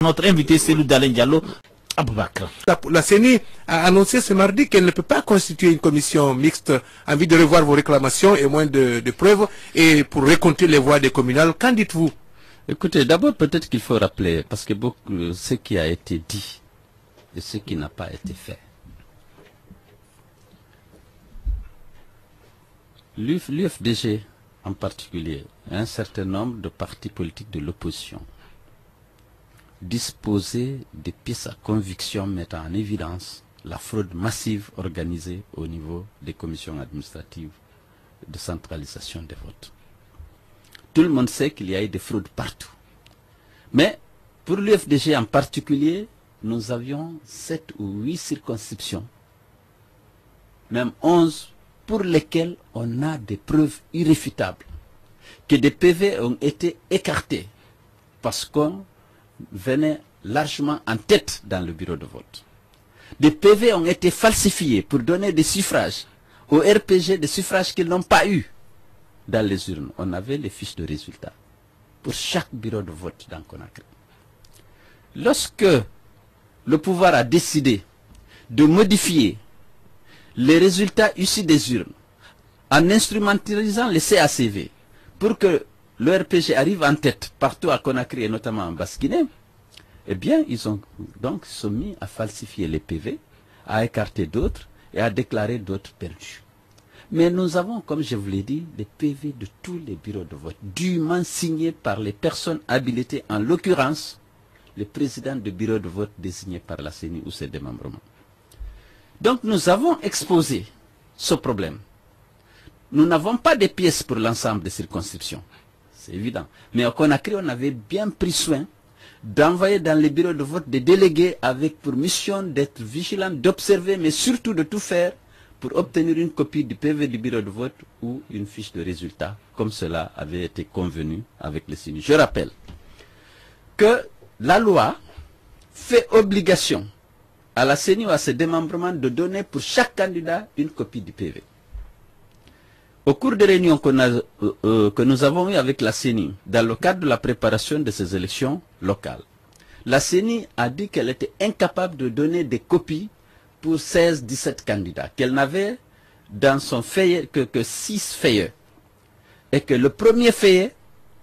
Notre invité, c'est Dalen Diallo. Aboubakar. La CENI a annoncé ce mardi qu'elle ne peut pas constituer une commission mixte en vue de revoir vos réclamations et moins de preuves et pour recompter les voix des communales. Qu'en dites-vous? Écoutez, d'abord peut-être qu'il faut rappeler, parce que ce qui a été dit et ce qui n'a pas été fait. L'UFDG en particulier, un certain nombre de partis politiques de l'opposition disposaient des pièces à conviction mettant en évidence la fraude massive organisée au niveau des commissions administratives de centralisation des votes. Tout le monde sait qu'il y a eu des fraudes partout. Mais pour l'UFDG en particulier, nous avions 7 ou 8 circonscriptions, même 11, pour lesquelles on a des preuves irréfutables que des PV ont été écartés parce qu'on venait largement en tête dans le bureau de vote. Des PV ont été falsifiés pour donner des suffrages au RPG, des suffrages qu'ils n'ont pas eu dans les urnes. On avait les fiches de résultats pour chaque bureau de vote dans Conakry. Lorsque le pouvoir a décidé de modifier les résultats issus des urnes en instrumentalisant les CACV pour que le RPG arrive en tête partout à Conakry et notamment en Basse-Guinée, eh bien, ils ont donc se mis à falsifier les PV, à écarter d'autres et à déclarer d'autres perdus. Mais nous avons, comme je vous l'ai dit, des PV de tous les bureaux de vote, dûment signés par les personnes habilitées, en l'occurrence, les présidents de bureaux de vote désignés par la CENI ou ses démembrements. Donc nous avons exposé ce problème. Nous n'avons pas de pièces pour l'ensemble des circonscriptions, c'est évident. Mais au Conakry, on avait bien pris soin d'envoyer dans les bureaux de vote des délégués avec pour mission d'être vigilants, d'observer, mais surtout de tout faire pour obtenir une copie du PV du bureau de vote ou une fiche de résultat, comme cela avait été convenu avec les CENI. Je rappelle que la loi fait obligation à la CENI ou à ses démembrements de donner pour chaque candidat une copie du PV. Au cours des réunions que nous avons eues avec la CENI, dans le cadre de la préparation de ces élections locales, la CENI a dit qu'elle était incapable de donner des copies pour 16-17 candidats, qu'elle n'avait dans son feuillet que 6 feuillets, et que le premier feuillet,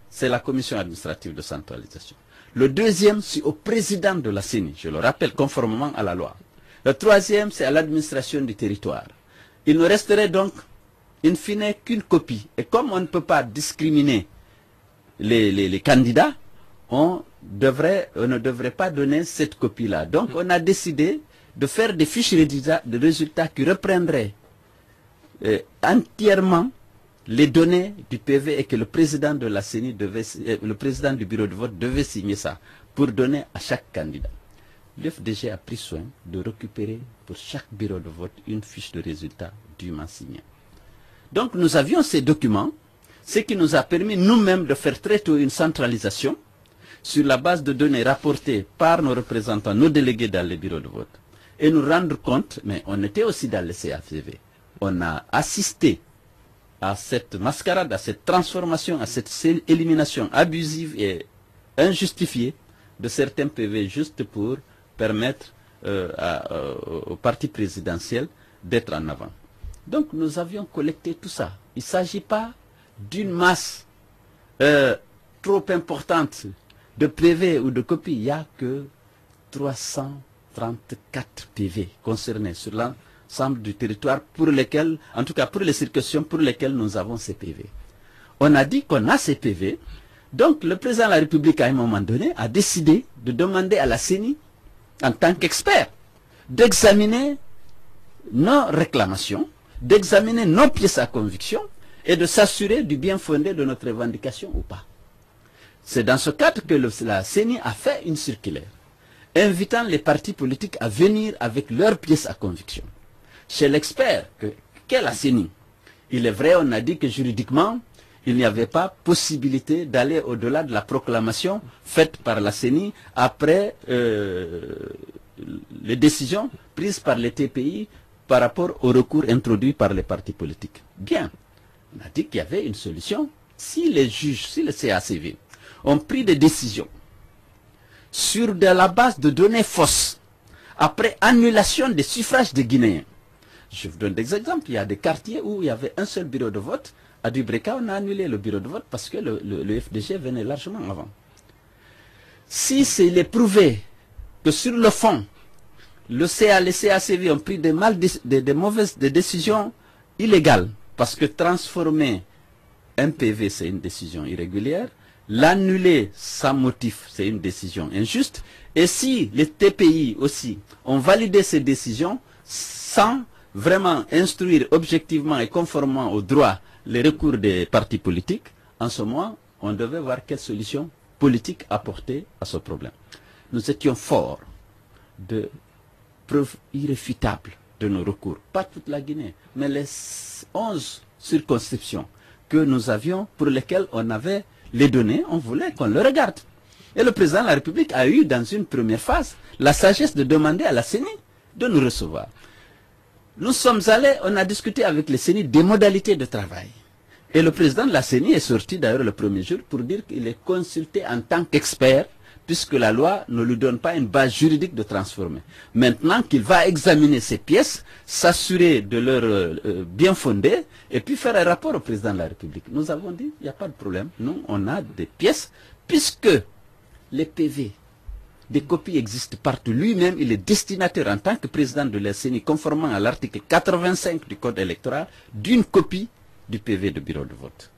c'est la commission administrative de centralisation. Le deuxième, c'est au président de la CENI, je le rappelle, conformément à la loi. Le troisième, c'est à l'administration du territoire. Il ne resterait donc, in fine, qu'une copie. Et comme on ne peut pas discriminer les candidats, on ne devrait pas donner cette copie-là. Donc on a décidé de faire des fiches de résultats qui reprendraient entièrement les données du PV et que le président de la CENI le président du bureau de vote devait signer ça pour donner à chaque candidat. L'UFDG a pris soin de récupérer pour chaque bureau de vote une fiche de résultat dûment signée. Donc nous avions ces documents, ce qui nous a permis nous-mêmes de faire très tôt une centralisation sur la base de données rapportées par nos représentants, nos délégués dans les bureaux de vote, et nous rendre compte, mais on était aussi dans le CACV, on a assisté à cette mascarade, à cette transformation, à cette élimination abusive et injustifiée de certains PV juste pour permettre au parti présidentiel d'être en avant. Donc nous avions collecté tout ça. Il ne s'agit pas d'une masse trop importante de PV ou de copies. Il n'y a que 334 PV concernés sur l'ensemble du territoire pour lesquels, en tout cas pour les circonscriptions pour lesquelles nous avons ces PV. On a dit qu'on a ces PV. Donc le président de la République à un moment donné a décidé de demander à la CENI, en tant qu'expert, d'examiner nos réclamations, d'examiner nos pièces à conviction et de s'assurer du bien fondé de notre revendication ou pas. C'est dans ce cadre que la CENI a fait une circulaire invitant les partis politiques à venir avec leurs pièces à conviction. Chez l'expert qu'est la CENI, il est vrai, on a dit que juridiquement, il n'y avait pas possibilité d'aller au-delà de la proclamation faite par la CENI après les décisions prises par les TPI par rapport au recours introduit par les partis politiques. Bien, on a dit qu'il y avait une solution. Si les juges, si le CACV ont pris des décisions sur de la base de données fausses, après annulation des suffrages des Guinéens. Je vous donne des exemples. Il y a des quartiers où il y avait un seul bureau de vote. À Dubreka, on a annulé le bureau de vote parce que le FDG venait largement avant. Si il est prouvé que sur le fond, les CACV ont pris des mauvaises décisions illégales, parce que transformer un PV, c'est une décision irrégulière, l'annuler sans motif, c'est une décision injuste, et si les TPI aussi ont validé ces décisions sans vraiment instruire objectivement et conformément au droit les recours des partis politiques, en ce moment, on devait voir quelle solution politique apporter à ce problème. Nous étions forts de preuves irréfutables de nos recours. Pas toute la Guinée, mais les 11 circonscriptions que nous avions, pour lesquelles on avait les données, on voulait qu'on le regarde. Et le président de la République a eu, dans une première phase, la sagesse de demander à la CENI de nous recevoir. Nous sommes allés, on a discuté avec les CENI des modalités de travail. Et le président de la CENI est sorti d'ailleurs le premier jour pour dire qu'il est consulté en tant qu'expert, puisque la loi ne lui donne pas une base juridique de transformer. Maintenant qu'il va examiner ces pièces, s'assurer de leur bien fondé, et puis faire un rapport au président de la République. Nous avons dit, il n'y a pas de problème. Nous, on a des pièces, puisque les PV, des copies existent partout. Lui-même, il est destinataire en tant que président de la CENI, conformément à l'article 85 du Code électoral, d'une copie du PV de bureau de vote.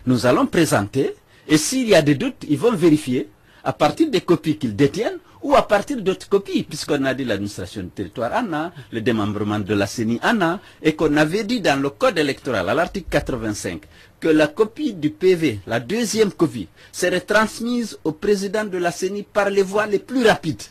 Nous allons présenter, et s'il y a des doutes, ils vont vérifier à partir des copies qu'ils détiennent ou à partir d'autres copies, puisqu'on a dit l'administration du territoire en a, le démembrement de la CENI en a, et qu'on avait dit dans le Code électoral, à l'article 85, que la copie du PV, la deuxième copie, serait transmise au président de la CENI par les voies les plus rapides.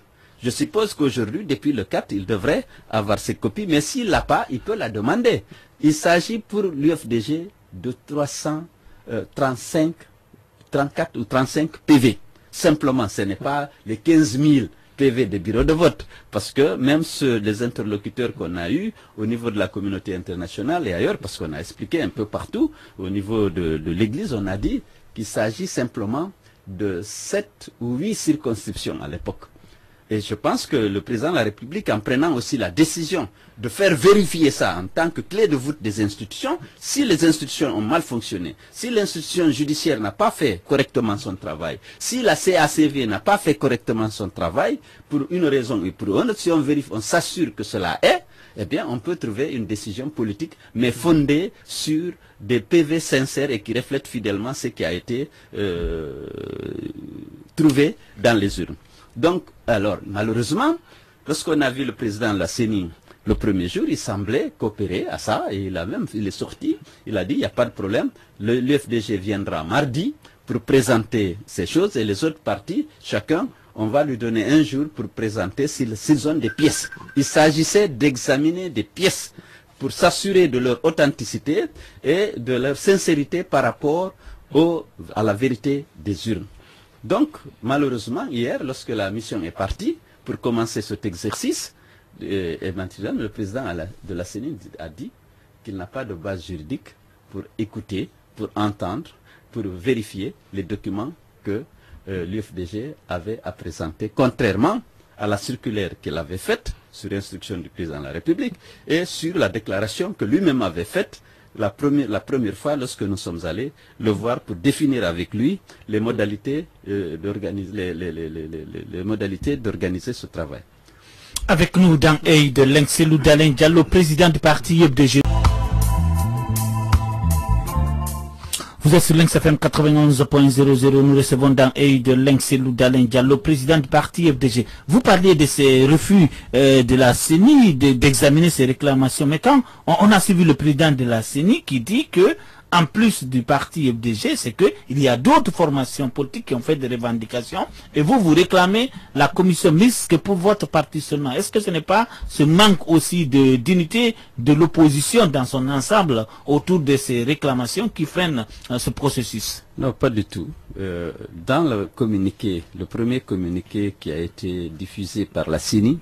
Je suppose qu'aujourd'hui, depuis le 4, il devrait avoir ces copies, mais s'il ne l'a pas, il peut la demander. Il s'agit pour l'UFDG de 34 ou 35 PV. Simplement, ce n'est pas les 15 000 PV de bureau de vote. Parce que même les interlocuteurs qu'on a eus au niveau de la communauté internationale et ailleurs, parce qu'on a expliqué un peu partout, au niveau de l'Église, on a dit qu'il s'agit simplement de 7 ou 8 circonscriptions à l'époque. Et je pense que le président de la République, en prenant aussi la décision de faire vérifier ça en tant que clé de voûte des institutions, si les institutions ont mal fonctionné, si l'institution judiciaire n'a pas fait correctement son travail, si la CACV n'a pas fait correctement son travail, pour une raison ou pour une autre, si on vérifie, on s'assure que cela est, eh bien, on peut trouver une décision politique, mais fondée sur des PV sincères et qui reflètent fidèlement ce qui a été trouvé dans les urnes. Donc, alors, malheureusement, lorsqu'on a vu le président de la CENI le premier jour, il semblait coopérer à ça, et il est sorti, il a dit, il n'y a pas de problème, l'UFDG viendra mardi pour présenter ces choses, et les autres partis, chacun, on va lui donner un jour pour présenter s'ils ont des pièces. Il s'agissait d'examiner des pièces pour s'assurer de leur authenticité et de leur sincérité par rapport à la vérité des urnes. Donc, malheureusement, hier, lorsque la mission est partie pour commencer cet exercice, et maintenant, le président de la CENI a dit qu'il n'a pas de base juridique pour écouter, pour entendre, pour vérifier les documents que l'UFDG avait à présenter, contrairement à la circulaire qu'il avait faite sur instruction du président de la République et sur la déclaration que lui-même avait faite la première fois lorsque nous sommes allés le voir pour définir avec lui les modalités d'organiser ce travail. Avec nous dans Eid, Lengselou Dalen Diallo, président du parti UFDG. Vous êtes sur Lynx FM 91.00. Nous recevons dans Eid Lengselou Dalen Diallo, président du parti UFDG. Vous parliez de ces refus de la CENI d'examiner ces réclamations. Mais quand on a suivi le président de la CENI qui dit que, en plus du parti UFDG, c'est qu'il y a d'autres formations politiques qui ont fait des revendications et vous réclamez la commission mixte que pour votre parti seulement. Est-ce que ce n'est pas ce manque aussi d'unité de l'opposition dans son ensemble autour de ces réclamations qui freinent ce processus? Non, pas du tout. Dans le communiqué, le premier communiqué qui a été diffusé par la CENI,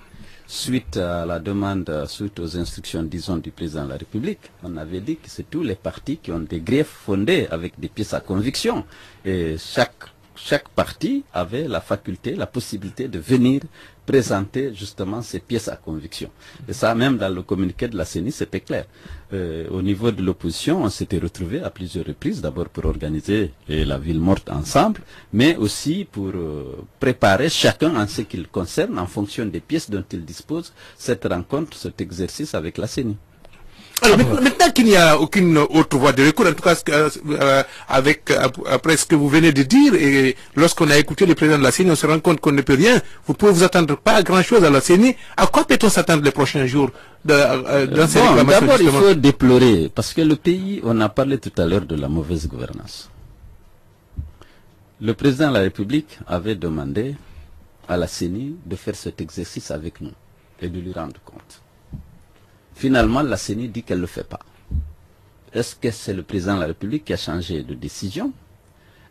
suite à la demande, suite aux instructions, disons, du président de la République, on avait dit que c'est tous les partis qui ont des griefs fondés avec des pièces à conviction. Et chaque parti avait la faculté, la possibilité de venir présenter justement ses pièces à conviction. Et ça, même dans le communiqué de la CENI, c'était clair. Au niveau de l'opposition, on s'était retrouvés à plusieurs reprises, d'abord pour organiser la ville morte ensemble, mais aussi pour préparer chacun en ce qui le concerne, en fonction des pièces dont il dispose, cette rencontre, cet exercice avec la CENI. Alors maintenant qu'il n'y a aucune autre voie de recours, en tout cas après ce que vous venez de dire, et lorsqu'on a écouté le président de la CENI, on se rend compte qu'on ne peut rien. Vous pouvez vous attendre pas à grand chose à la CENI. À quoi peut-on s'attendre les prochains jours dans ces réclamations? D'abord, il faut déplorer, parce que le pays, on a parlé tout à l'heure de la mauvaise gouvernance. Le président de la République avait demandé à la CENI de faire cet exercice avec nous et de lui rendre compte. Finalement, la CENI dit qu'elle ne le fait pas. Est-ce que c'est le président de la République qui a changé de décision?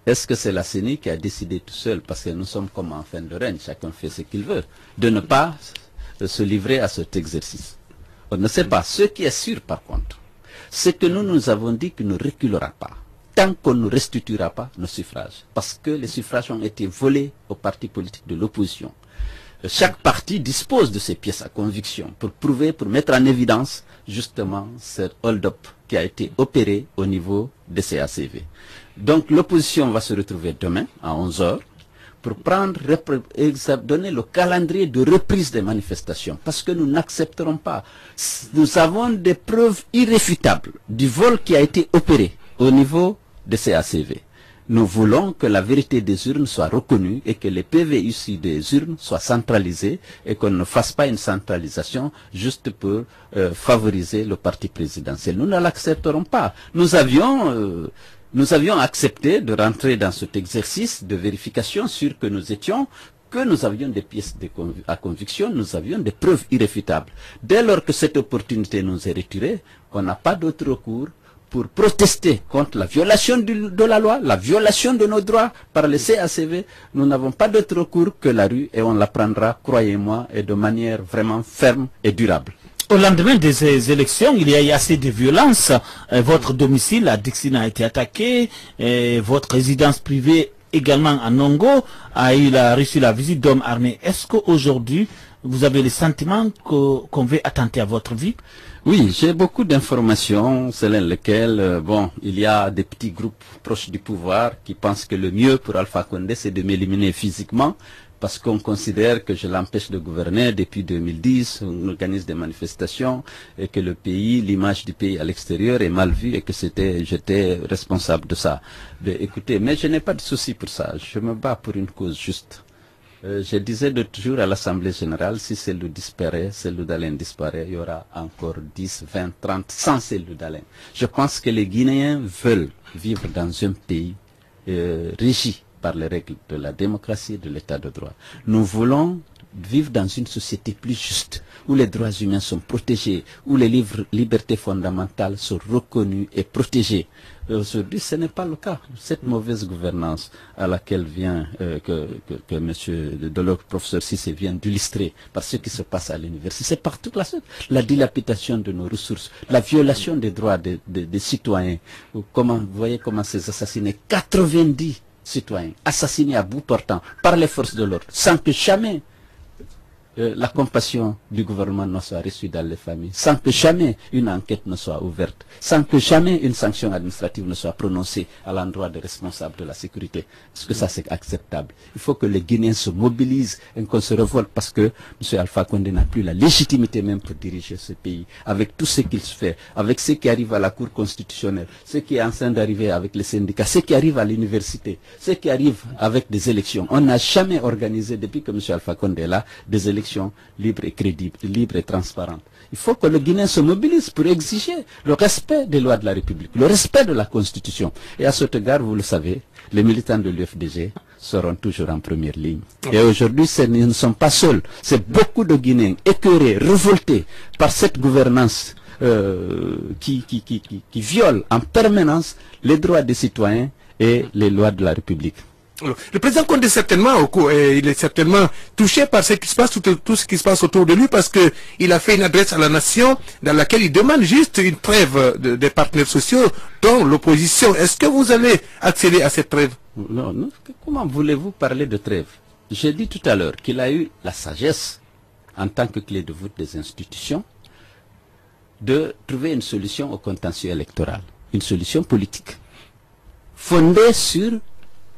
Est-ce que c'est la CENI qui a décidé tout seul, parce que nous sommes comme en fin de règne, chacun fait ce qu'il veut, de ne pas se livrer à cet exercice? On ne sait pas. Ce qui est sûr, par contre, c'est que nous avons dit qu'il ne reculera pas tant qu'on ne restituera pas nos suffrages. Parce que les suffrages ont été volés aux partis politiques de l'opposition. Chaque parti dispose de ses pièces à conviction pour prouver, pour mettre en évidence justement ce hold-up qui a été opéré au niveau des CACV. Donc l'opposition va se retrouver demain à 11 h pour donner le calendrier de reprise des manifestations. Parce que nous n'accepterons pas. Nous avons des preuves irréfutables du vol qui a été opéré au niveau des CACV. Nous voulons que la vérité des urnes soit reconnue et que les PV issus des urnes soient centralisés et qu'on ne fasse pas une centralisation juste pour favoriser le parti présidentiel. Nous ne l'accepterons pas. Nous avions accepté de rentrer dans cet exercice de vérification sur que nous avions des pièces à conviction, nous avions des preuves irréfutables. Dès lors que cette opportunité nous est retirée, on n'a pas d'autre recours pour protester contre la violation de la loi, la violation de nos droits par les CACV. Nous n'avons pas d'autre recours que la rue et on la prendra, croyez-moi, et de manière vraiment ferme et durable. Au lendemain de ces élections, il y a eu assez de violence. Votre domicile à Dixine a été attaqué, votre résidence privée également à Nongo a reçu la visite d'hommes armés. Est-ce qu'aujourd'hui, vous avez le sentiment qu'on veut attenter à votre vie? Oui, j'ai beaucoup d'informations selon lesquelles, il y a des petits groupes proches du pouvoir qui pensent que le mieux pour Alpha Condé, c'est de m'éliminer physiquement, parce qu'on considère que je l'empêche de gouverner depuis 2010, on organise des manifestations, et que le pays, l'image du pays à l'extérieur est mal vue, et que j'étais responsable de ça. Écoutez, mais je n'ai pas de souci pour ça, je me bats pour une cause juste. Je disais toujours à l'Assemblée générale, si Cellou disparaît, Cellou Dalein disparaît, il y aura encore 10, 20, 30, 100 Cellou Dalein. Je pense que les Guinéens veulent vivre dans un pays régi par les règles de la démocratie et de l'état de droit. Nous voulons vivre dans une société plus juste, où les droits humains sont protégés, où les libertés fondamentales sont reconnues et protégées. Aujourd'hui, ce n'est pas le cas. Cette mauvaise gouvernance à laquelle vient, que monsieur le professeur Cissé vient d'illustrer par ce qui se passe à l'université, c'est partout la dilapidation de nos ressources, la violation des droits des citoyens. Vous voyez comment c'est assassiné 90 citoyens, assassinés à bout portant par les forces de l'ordre, sans que jamais la compassion du gouvernement ne soit reçue dans les familles, sans que jamais une enquête ne soit ouverte, sans que jamais une sanction administrative ne soit prononcée à l'endroit des responsables de la sécurité. Est-ce que ça c'est acceptable? Il faut que les Guinéens se mobilisent et qu'on se révolte, parce que M. Alpha Condé n'a plus la légitimité même pour diriger ce pays, avec tout ce qu'il se fait, avec ce qui arrive à la Cour constitutionnelle, ce qui est en train d'arriver avec les syndicats, ce qui arrive à l'université, ce qui arrive avec des élections. On n'a jamais organisé, depuis que M. Alpha Condé est là, des élections libres et crédibles, libres et transparentes. Il faut que le Guinéen se mobilise pour exiger le respect des lois de la République, le respect de la Constitution. Et à cet égard, vous le savez, les militants de l'UFDG seront toujours en première ligne. Et aujourd'hui, ils ne sont pas seuls. C'est beaucoup de Guinéens écœurés, révoltés par cette gouvernance qui viole en permanence les droits des citoyens et les lois de la République. Alors, le président Condé certainement, il est certainement touché par ce qui se passe, tout ce qui se passe autour de lui, parce que il a fait une adresse à la nation dans laquelle il demande juste une trêve des partenaires sociaux, dont l'opposition. Est-ce que vous allez accéder à cette trêve? Non, non. Comment voulez-vous parler de trêve? J'ai dit tout à l'heure qu'il a eu la sagesse, en tant que clé de voûte des institutions, de trouver une solution au contentieux électoral, une solution politique, fondée sur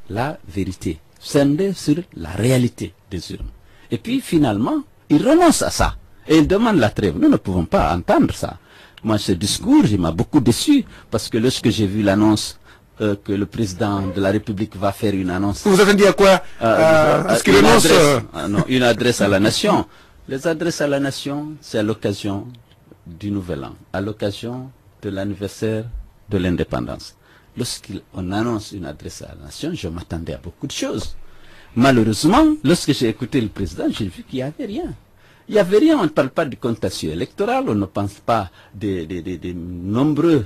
la vérité, fondée sur la réalité des urnes. Et puis finalement, il renonce à ça et il demande la trêve. Nous ne pouvons pas entendre ça. Moi, ce discours, il m'a beaucoup déçu, parce que lorsque j'ai vu l'annonce que le président de la République va faire une annonce... Vous avez dit à quoi? Une adresse à la nation. Les adresses à la nation, c'est à l'occasion du Nouvel An, à l'occasion de l'anniversaire de l'indépendance. Lorsqu'on annonce une adresse à la nation, je m'attendais à beaucoup de choses. Malheureusement, lorsque j'ai écouté le président, j'ai vu qu'il n'y avait rien. Il n'y avait rien, on ne parle pas du contentieux électoral, on ne pense pas des nombreux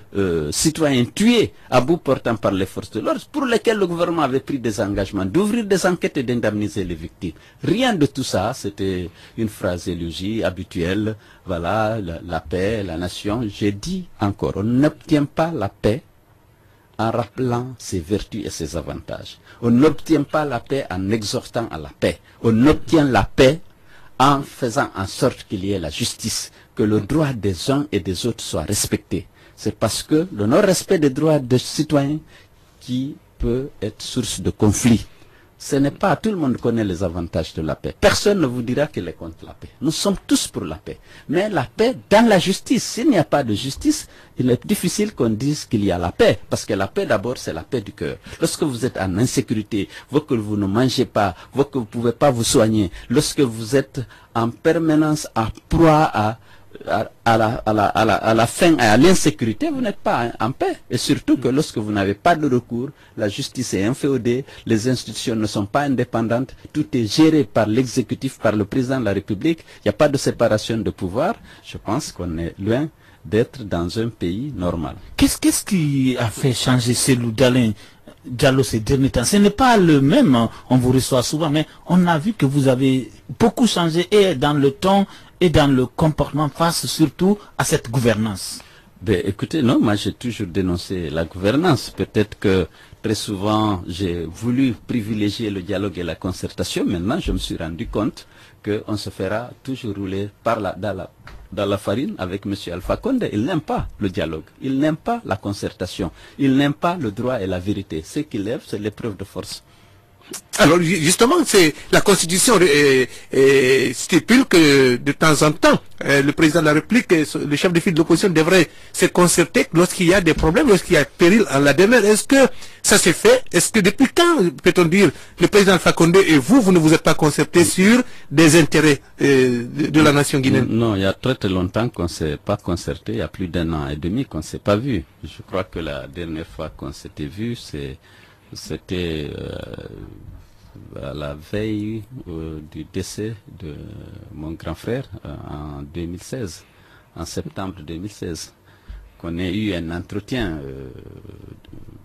citoyens tués à bout portant par les forces de l'ordre, pour lesquels le gouvernement avait pris des engagements d'ouvrir des enquêtes et d'indemniser les victimes. Rien de tout ça, c'était une phrase élogie habituelle, voilà, la paix, la nation. J'ai dit encore, on n'obtient pas la paix en rappelant ses vertus et ses avantages. On n'obtient pas la paix en exhortant à la paix. On obtient la paix en faisant en sorte qu'il y ait la justice, que le droit des uns et des autres soit respecté. C'est parce que le non-respect des droits des citoyens qui peut être source de conflit. Ce n'est pas, tout le monde connaît les avantages de la paix. Personne ne vous dira qu'il est contre la paix. Nous sommes tous pour la paix. Mais la paix dans la justice. S'il n'y a pas de justice, il est difficile qu'on dise qu'il y a la paix. Parce que la paix d'abord, c'est la paix du cœur. Lorsque vous êtes en insécurité, que vous ne mangez pas, que vous ne pouvez pas vous soigner, lorsque vous êtes en permanence en proie à la faim et à l'insécurité, vous n'êtes pas en paix. Et surtout que lorsque vous n'avez pas de recours, la justice est inféodée, les institutions ne sont pas indépendantes, tout est géré par l'exécutif, par le président de la République, il n'y a pas de séparation de pouvoir. Je pense qu'on est loin d'être dans un pays normal. Qu'est-ce qui a fait changer Cellou Diallo ces derniers temps? Ce n'est pas le même, on vous reçoit souvent, mais on a vu que vous avez beaucoup changé, et dans le ton et dans le comportement face surtout à cette gouvernance. Ben, écoutez, non, moi j'ai toujours dénoncé la gouvernance. Peut-être que très souvent j'ai voulu privilégier le dialogue et la concertation. Maintenant, je me suis rendu compte qu'on se fera toujours rouler dans la farine avec M. Alpha Condé. Il n'aime pas le dialogue, il n'aime pas la concertation, il n'aime pas le droit et la vérité. Ce qu'il aime, c'est l'épreuve de force. Alors justement, c'est la Constitution stipule que de temps en temps, le président de la République et le chef de file de l'opposition devraient se concerter lorsqu'il y a des problèmes, lorsqu'il y a péril en la demeure. Est-ce que ça s'est fait? Est-ce que depuis quand, peut-on dire, le président Alpha Condé et vous ne vous êtes pas concertés sur des intérêts de la nation guinéenne? Non, il y a très longtemps qu'on ne s'est pas concerté, il y a plus d'1 an et demi qu'on ne s'est pas vu. Je crois que la dernière fois qu'on s'était vu, c'était à la veille du décès de mon grand frère en 2016, en septembre 2016, qu'on ait eu un entretien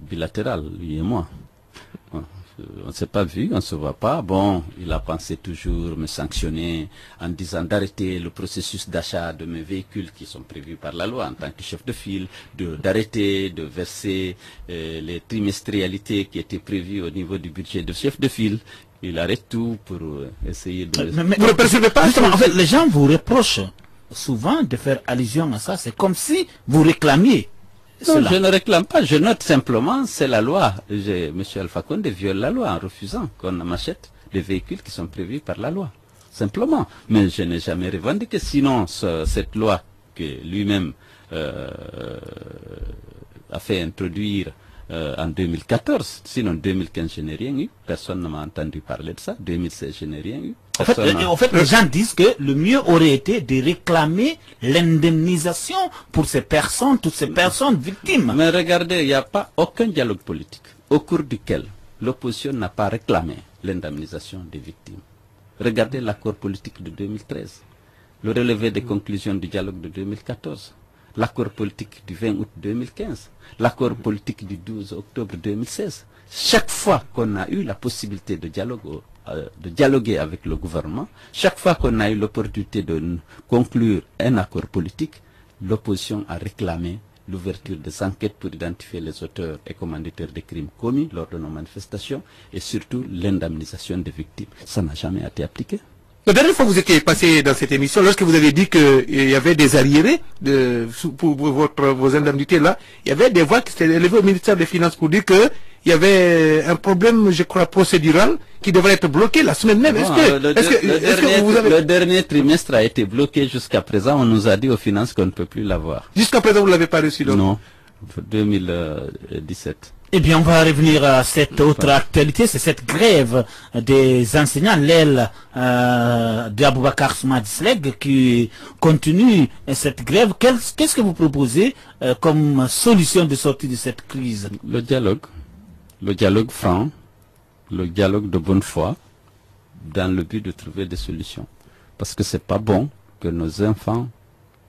bilatéral, lui et moi. On ne s'est pas vu, on ne se voit pas. Bon, il a pensé toujours me sanctionner en disant d'arrêter le processus d'achat de mes véhicules qui sont prévus par la loi en tant que chef de file, d'arrêter de verser les trimestrialités qui étaient prévues au niveau du budget de chef de file. Il arrête tout pour essayer de... Mais vous ne percevez pas? Justement, en fait, les gens vous reprochent souvent de faire allusion à ça. C'est comme si vous réclamiez. Non, je ne réclame pas, je note simplement, c'est la loi. M. Alpha Condé viole la loi en refusant qu'on m'achète des véhicules qui sont prévus par la loi. Simplement. Mais je n'ai jamais revendiqué. Sinon, cette loi que lui-même a fait introduire en 2014, sinon 2015 je n'ai rien eu, personne ne m'a entendu parler de ça, 2016 je n'ai rien eu. En fait, les gens disent que le mieux aurait été de réclamer l'indemnisation pour ces personnes, toutes ces personnes victimes. Mais regardez, il n'y a pas aucun dialogue politique au cours duquel l'opposition n'a pas réclamé l'indemnisation des victimes. Regardez l'accord politique de 2013, le relevé des conclusions du dialogue de 2014. l'accord politique du 20 août 2015, l'accord politique du 12 octobre 2016. Chaque fois qu'on a eu la possibilité de dialoguer avec le gouvernement, chaque fois qu'on a eu l'opportunité de conclure un accord politique, l'opposition a réclamé l'ouverture des enquêtes pour identifier les auteurs et commanditaires des crimes commis lors de nos manifestations et surtout l'indemnisation des victimes. Ça n'a jamais été appliqué. La dernière fois que vous étiez passé dans cette émission, lorsque vous avez dit qu'il y avait des arriérés pour vos indemnités là, il y avait des voix qui s'étaient élevées au ministère des Finances pour dire que il y avait un problème, je crois, procédural qui devrait être bloqué la semaine même. Le dernier trimestre a été bloqué jusqu'à présent. On nous a dit aux finances qu'on ne peut plus l'avoir. Jusqu'à présent, vous ne l'avez pas reçu donc? Non, 2017. Eh bien, on va revenir à cette autre actualité, c'est cette grève des enseignants, l'aile de Aboubakar Soumadisleg qui continue cette grève. Qu'est-ce que vous proposez comme solution de sortie de cette crise? Le dialogue franc, le dialogue de bonne foi, dans le but de trouver des solutions. Parce que c'est pas bon que nos enfants,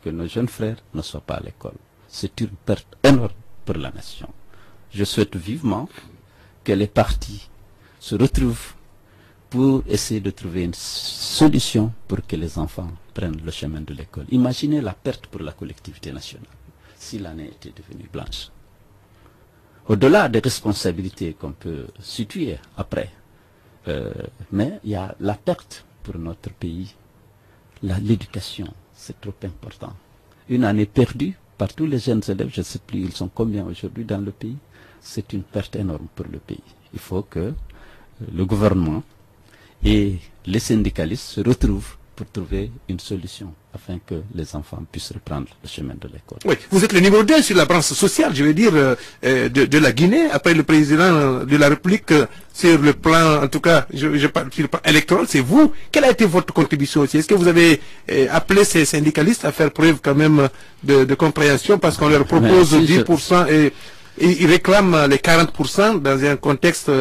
que nos jeunes frères ne soient pas à l'école. C'est une perte énorme pour la nation. Je souhaite vivement que les partis se retrouvent pour essayer de trouver une solution pour que les enfants prennent le chemin de l'école. Imaginez la perte pour la collectivité nationale si l'année était devenue blanche. Au-delà des responsabilités qu'on peut situer après, mais il y a la perte pour notre pays. L'éducation, c'est trop important. Une année perdue par tous les jeunes élèves, je ne sais plus, ils sont combien aujourd'hui dans le pays, c'est une perte énorme pour le pays. Il faut que le gouvernement et les syndicalistes se retrouvent pour trouver une solution afin que les enfants puissent reprendre le chemin de l'école. Oui, vous êtes le numéro 2 sur la branche sociale, je veux dire, de la Guinée, après le président de la République, sur le plan, en tout cas, je parle sur le plan électoral, c'est vous. Quelle a été votre contribution aussi? Est-ce que vous avez appelé ces syndicalistes à faire preuve quand même de compréhension parce qu'on leur propose 10% et ils réclament les 40% dans un contexte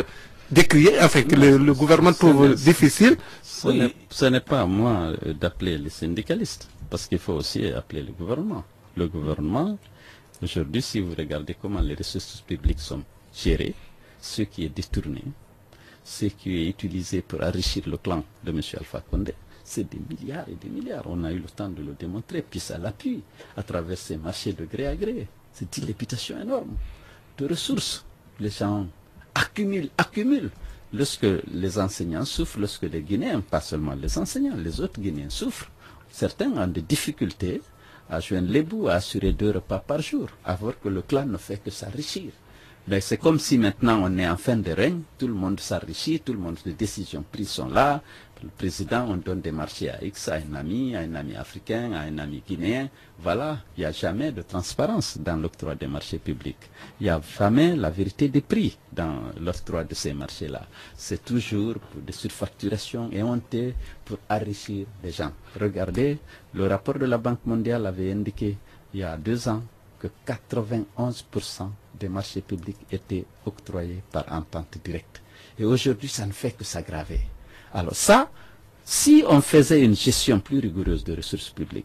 décrié, enfin que le gouvernement trouve difficile? Ce n'est pas à moi d'appeler les syndicalistes, parce qu'il faut aussi appeler le gouvernement. Le gouvernement, aujourd'hui, si vous regardez comment les ressources publiques sont gérées, ce qui est détourné, ce qui est utilisé pour enrichir le clan de M. Alpha Condé, c'est des milliards et des milliards. On a eu le temps de le démontrer, puis ça l'appuie à travers ces marchés de gré à gré. C'est une dilapidation énorme de ressources. Les gens accumulent. Lorsque les enseignants souffrent, lorsque les Guinéens, pas seulement les enseignants, les autres Guinéens souffrent, certains ont des difficultés à joindre les bouts, à assurer 2 repas par jour, à voir que le clan ne fait que s'enrichir. C'est comme si maintenant on est en fin de règne, tout le monde s'enrichit, tout le monde, les décisions prises sont là. Le président, on donne des marchés à X, à un ami africain, à un ami guinéen. Voilà, il n'y a jamais de transparence dans l'octroi des marchés publics. Il n'y a jamais la vérité des prix dans l'octroi de ces marchés-là. C'est toujours pour des surfacturations éhontées pour enrichir les gens. Regardez, le rapport de la Banque mondiale avait indiqué il y a 2 ans que 91% des marchés publics étaient octroyés par entente directe. Et aujourd'hui, ça ne fait que s'aggraver. Alors ça, si on faisait une gestion plus rigoureuse de ressources publiques,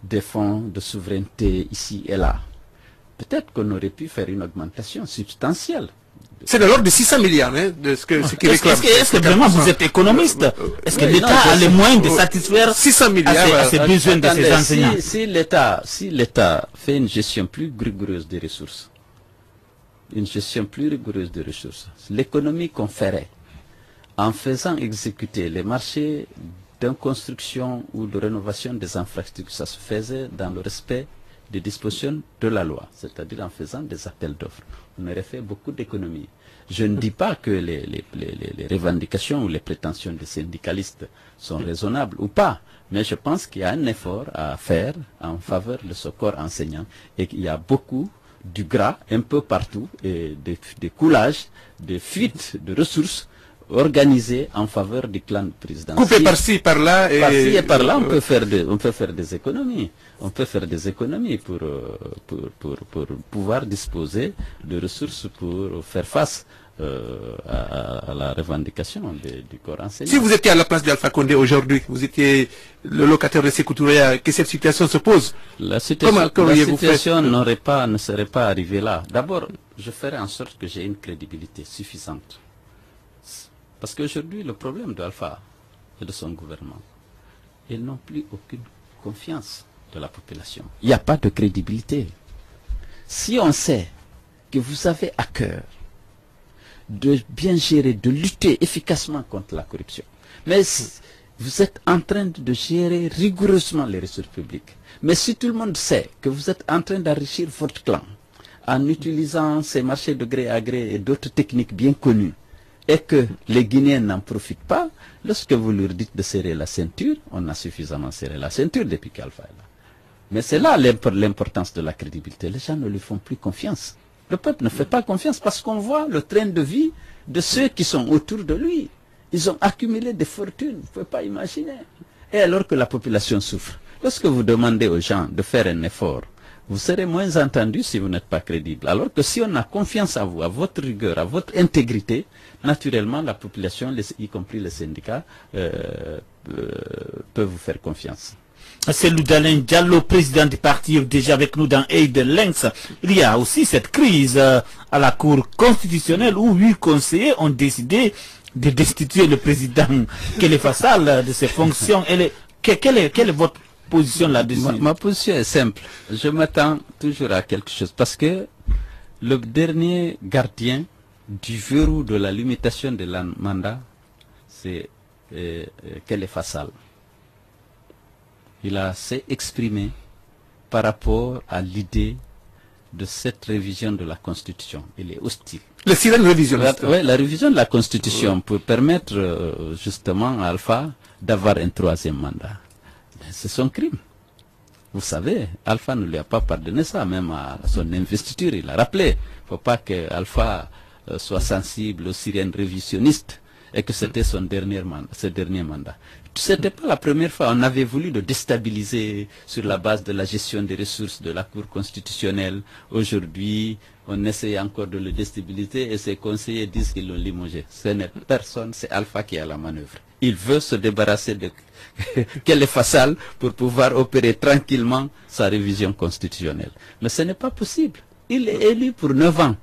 des fonds de souveraineté ici et là, peut-être qu'on aurait pu faire une augmentation substantielle. C'est de l'ordre de 600 milliards, hein, de ce qui réclame. Est-ce que vraiment vous êtes économiste? Est-ce que l'État a les moyens de satisfaire 600 milliards à ses besoins de ses enseignants? Si l'État fait une gestion plus rigoureuse des ressources, l'économie qu'on ferait en faisant exécuter les marchés de construction ou de rénovation des infrastructures, ça se faisait dans le respect des dispositions de la loi, c'est-à-dire en faisant des appels d'offres. On aurait fait beaucoup d'économies. Je ne dis pas que les revendications ou les prétentions des syndicalistes sont raisonnables ou pas, mais je pense qu'il y a un effort à faire en faveur de ce corps enseignant et qu'il y a beaucoup du gras un peu partout et des coulages, des fuites de ressources organisé en faveur du clan présidentiel. Coupé par-ci, par-là. Par-ci et par-là, on peut faire des économies. On peut faire des économies pour pouvoir disposer de ressources pour faire face à la revendication du corps enseignant. Si vous étiez à la place d'Alpha Condé aujourd'hui, vous étiez le locataire de Sékou Touré, que cette situation se pose, la situation comment ne serait pas arrivée là. D'abord, je ferai en sorte que j'ai une crédibilité suffisante. Parce qu'aujourd'hui, le problème d'Alpha et de son gouvernement, ils n'ont plus aucune confiance de la population. Il n'y a pas de crédibilité. Si on sait que vous avez à cœur de bien gérer, de lutter efficacement contre la corruption, mais vous êtes en train de gérer rigoureusement les ressources publiques, mais si tout le monde sait que vous êtes en train d'enrichir votre clan en utilisant ces marchés de gré à gré et d'autres techniques bien connues, et que les Guinéens n'en profitent pas, lorsque vous leur dites de serrer la ceinture, on a suffisamment serré la ceinture depuis qu'Alpha est là. Mais c'est là l'importance de la crédibilité. Les gens ne lui font plus confiance. Le peuple ne fait pas confiance parce qu'on voit le train de vie de ceux qui sont autour de lui. Ils ont accumulé des fortunes, vous ne pouvez pas imaginer. Et alors que la population souffre, lorsque vous demandez aux gens de faire un effort, vous serez moins entendu si vous n'êtes pas crédible. Alors que si on a confiance à vous, à votre rigueur, à votre intégrité, naturellement la population, y compris les syndicats, peuvent vous faire confiance. C'est Loudalen Diallo, président du parti déjà avec nous dans Aide Lynx. Il y a aussi cette crise à la Cour constitutionnelle où 8 conseillers ont décidé de destituer le président Khalifa Sall de ses fonctions. Quelle est votre position là-dessus? Ma position est simple. Je m'attends toujours à quelque chose parce que le dernier gardien du verrou de la limitation de la mandat, c'est Khalifa Sall. Il s'est exprimé par rapport à l'idée de cette révision de la Constitution. Il est hostile. Le sirène révisionniste. Oui, la révision de la Constitution pour permettre justement à Alpha d'avoir un 3e mandat. C'est son crime. Vous savez, Alpha ne lui a pas pardonné ça, même à son investiture. Il a rappelé. Il ne faut pas que Alpha soit sensible aux sirènes révisionnistes et que c'était son dernier mandat. Ce n'était pas la première fois. On avait voulu le déstabiliser sur la base de la gestion des ressources de la Cour constitutionnelle. Aujourd'hui, on essaie encore de le déstabiliser et ses conseillers disent qu'ils l'ont limogé. Ce n'est personne, c'est Alpha qui a la manœuvre. Il veut se débarrasser de Khalifa Sall pour pouvoir opérer tranquillement sa révision constitutionnelle. Mais ce n'est pas possible. Il est élu pour 9 ans.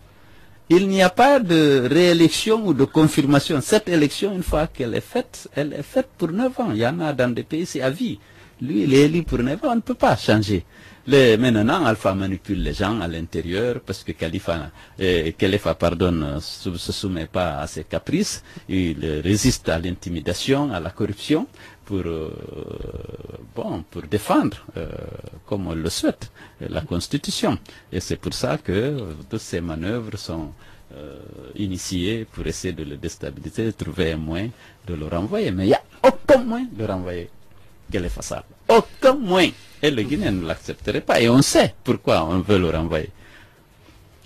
Il n'y a pas de réélection ou de confirmation. Cette élection, une fois qu'elle est faite, elle est faite pour 9 ans. Il y en a dans des pays, c'est à vie. Lui, il est élu pour 9 ans, on ne peut pas changer. Maintenant, Alpha manipule les gens à l'intérieur parce que Khalifa ne se soumet pas à ses caprices. Il résiste à l'intimidation, à la corruption pour défendre, comme on le souhaite, la Constitution. Et c'est pour ça que toutes ces manœuvres sont initiées pour essayer de le déstabiliser, de trouver un moyen de le renvoyer. Mais il n'y a aucun moyen de renvoyer Khalifa Sall. Aucun moyen. Et le Guinéen ne l'accepterait pas. Et on sait pourquoi on veut le renvoyer.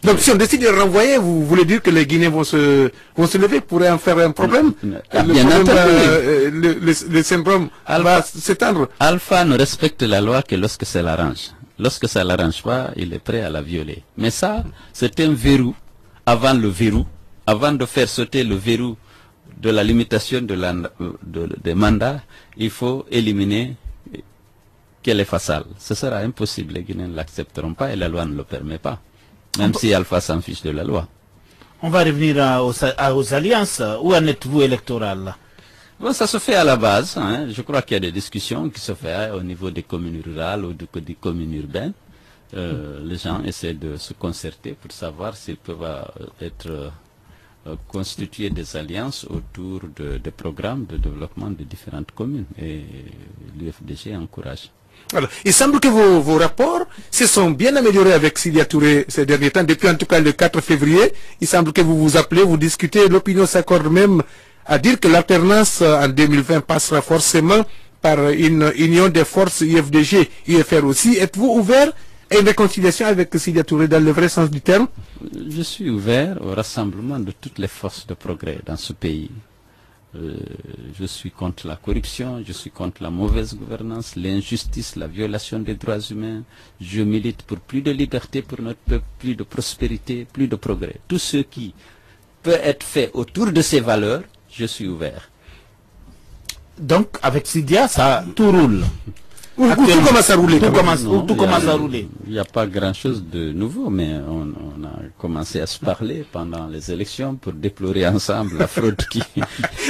Donc si on décide de le renvoyer, vous voulez dire que les Guinéens vont se lever pour en faire un problème? Le syndrome va s'étendre. Alpha ne respecte la loi que lorsque ça l'arrange. Lorsque ça ne l'arrange pas, il est prêt à la violer. Mais ça, c'est un verrou. Avant de faire sauter le verrou de la limitation des mandats, il faut éliminer Khalifa Sall. Ce sera impossible. Les Guinéens ne l'accepteront pas et la loi ne le permet pas. Même si Alpha s'en fiche de la loi. On va revenir aux alliances. Où en êtes-vous électoral? Bon, ça se fait à la base. Hein. Je crois qu'il y a des discussions qui se font au niveau des communes rurales ou des communes urbaines. Les gens essaient de se concerter pour savoir s'ils peuvent constituer des alliances autour des programmes de développement de différentes communes. Et l'UFDG encourage. Alors, il semble que vos rapports se sont bien améliorés avec Sidya Touré ces derniers temps. Depuis en tout cas le 4 février, il semble que vous vous appelez, vous discutez, l'opinion s'accorde même à dire que l'alternance en 2020 passera forcément par une union des forces UFDG, UFR aussi. Êtes-vous ouvert à une réconciliation avec Sidya Touré dans le vrai sens du terme? Je suis ouvert au rassemblement de toutes les forces de progrès dans ce pays. Je suis contre la corruption, je suis contre la mauvaise gouvernance, l'injustice, la violation des droits humains. Je milite pour plus de liberté pour notre peuple, plus de prospérité, plus de progrès. Tous ceux qui peut être fait autour de ces valeurs, je suis ouvert. Donc, avec Sidia, ça tout roule. Tout commence à rouler. Tout commence à rouler. Il n'y a pas grand-chose de nouveau, mais on a commencé à se parler pendant les élections pour déplorer ensemble la fraude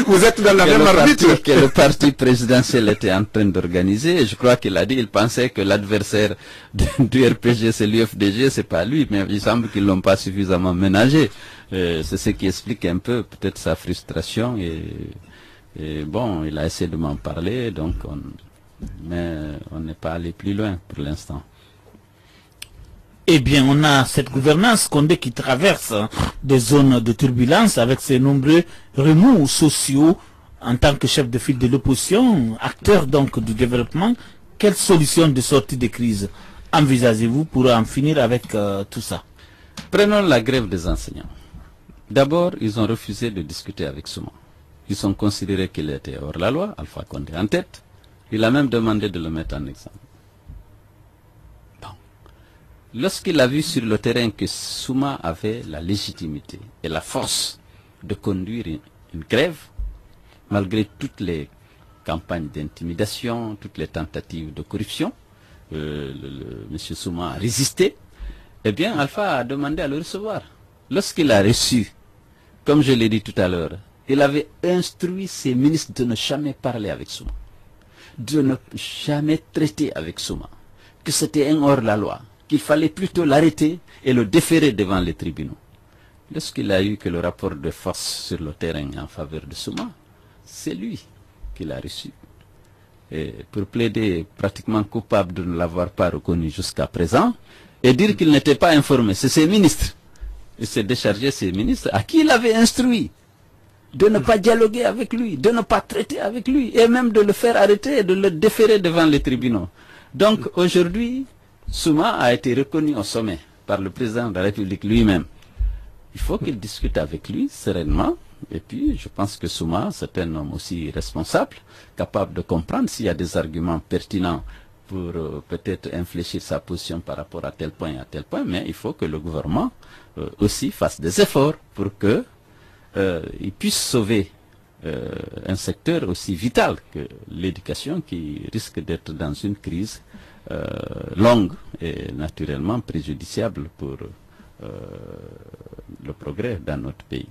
Vous êtes dans la même arbitre que le parti présidentiel était en train d'organiser. Je crois qu'il a dit, il pensait que l'adversaire du RPG, c'est l'UFDG, c'est pas lui, mais il semble qu'ils l'ont pas suffisamment ménagé. C'est ce qui explique un peu peut-être sa frustration et bon, il a essayé de m'en parler, donc mais on n'est pas allé plus loin pour l'instant. Eh bien, on a cette gouvernance Condé qui traverse des zones de turbulence avec ses nombreux remous sociaux en tant que chef de file de l'opposition, acteur donc du développement. Quelle solution de sortie de crise envisagez-vous pour en finir avec tout ça? Prenons la grève des enseignants. D'abord, ils ont refusé de discuter avec Souma. Ils ont considéré qu'il était hors la loi, Alpha Condé en tête. Il a même demandé de le mettre en examen. Bon. Lorsqu'il a vu sur le terrain que Souma avait la légitimité et la force de conduire une grève, malgré toutes les campagnes d'intimidation, toutes les tentatives de corruption, M. Souma a résisté, eh bien Alpha a demandé à le recevoir. Lorsqu'il a reçu, comme je l'ai dit tout à l'heure, il avait instruit ses ministres de ne jamais parler avec Souma, de ne jamais traiter avec Souma, que c'était un hors-la-loi, qu'il fallait plutôt l'arrêter et le déférer devant les tribunaux. Lorsqu'il a eu que le rapport de force sur le terrain en faveur de Souma, c'est lui qui l'a reçu. Et pour plaider pratiquement coupable de ne l'avoir pas reconnu jusqu'à présent, et dire qu'il n'était pas informé, c'est ses ministres. Il s'est déchargé ses ministres à qui il avait instruit de ne pas dialoguer avec lui, de ne pas traiter avec lui, et même de le faire arrêter et de le déférer devant les tribunaux. Donc aujourd'hui, Souma a été reconnu au sommet par le président de la République lui-même. Il faut qu'il discute avec lui sereinement, et puis je pense que Souma, c'est un homme aussi responsable, capable de comprendre s'il y a des arguments pertinents pour peut-être infléchir sa position par rapport à tel point et à tel point, mais il faut que le gouvernement aussi fasse des efforts pour que il puisse sauver un secteur aussi vital que l'éducation qui risque d'être dans une crise longue et naturellement préjudiciable pour le progrès dans notre pays.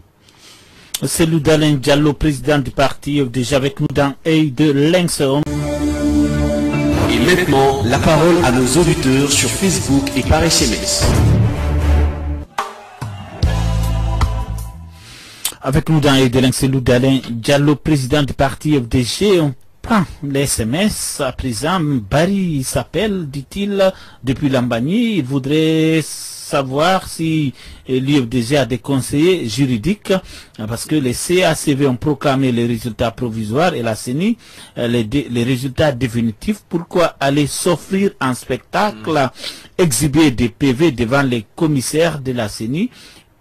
C'est Loudalen Diallo, président du parti, déjà avec nous dans Œil de Lynx. Et maintenant, la parole à nos auditeurs sur Facebook et par SMS. Avec nous dans Œil de Lynx, c'est Loudalen Diallo, président du parti FDG. On prend les SMS à présent. Barry s'appelle, dit-il, depuis Lambani. Il voudrait savoir si l'UFDG a des conseillers juridiques, parce que les CACV ont proclamé les résultats provisoires et la CENI les résultats définitifs. Pourquoi aller s'offrir en spectacle, exhiber des PV devant les commissaires de la CENI?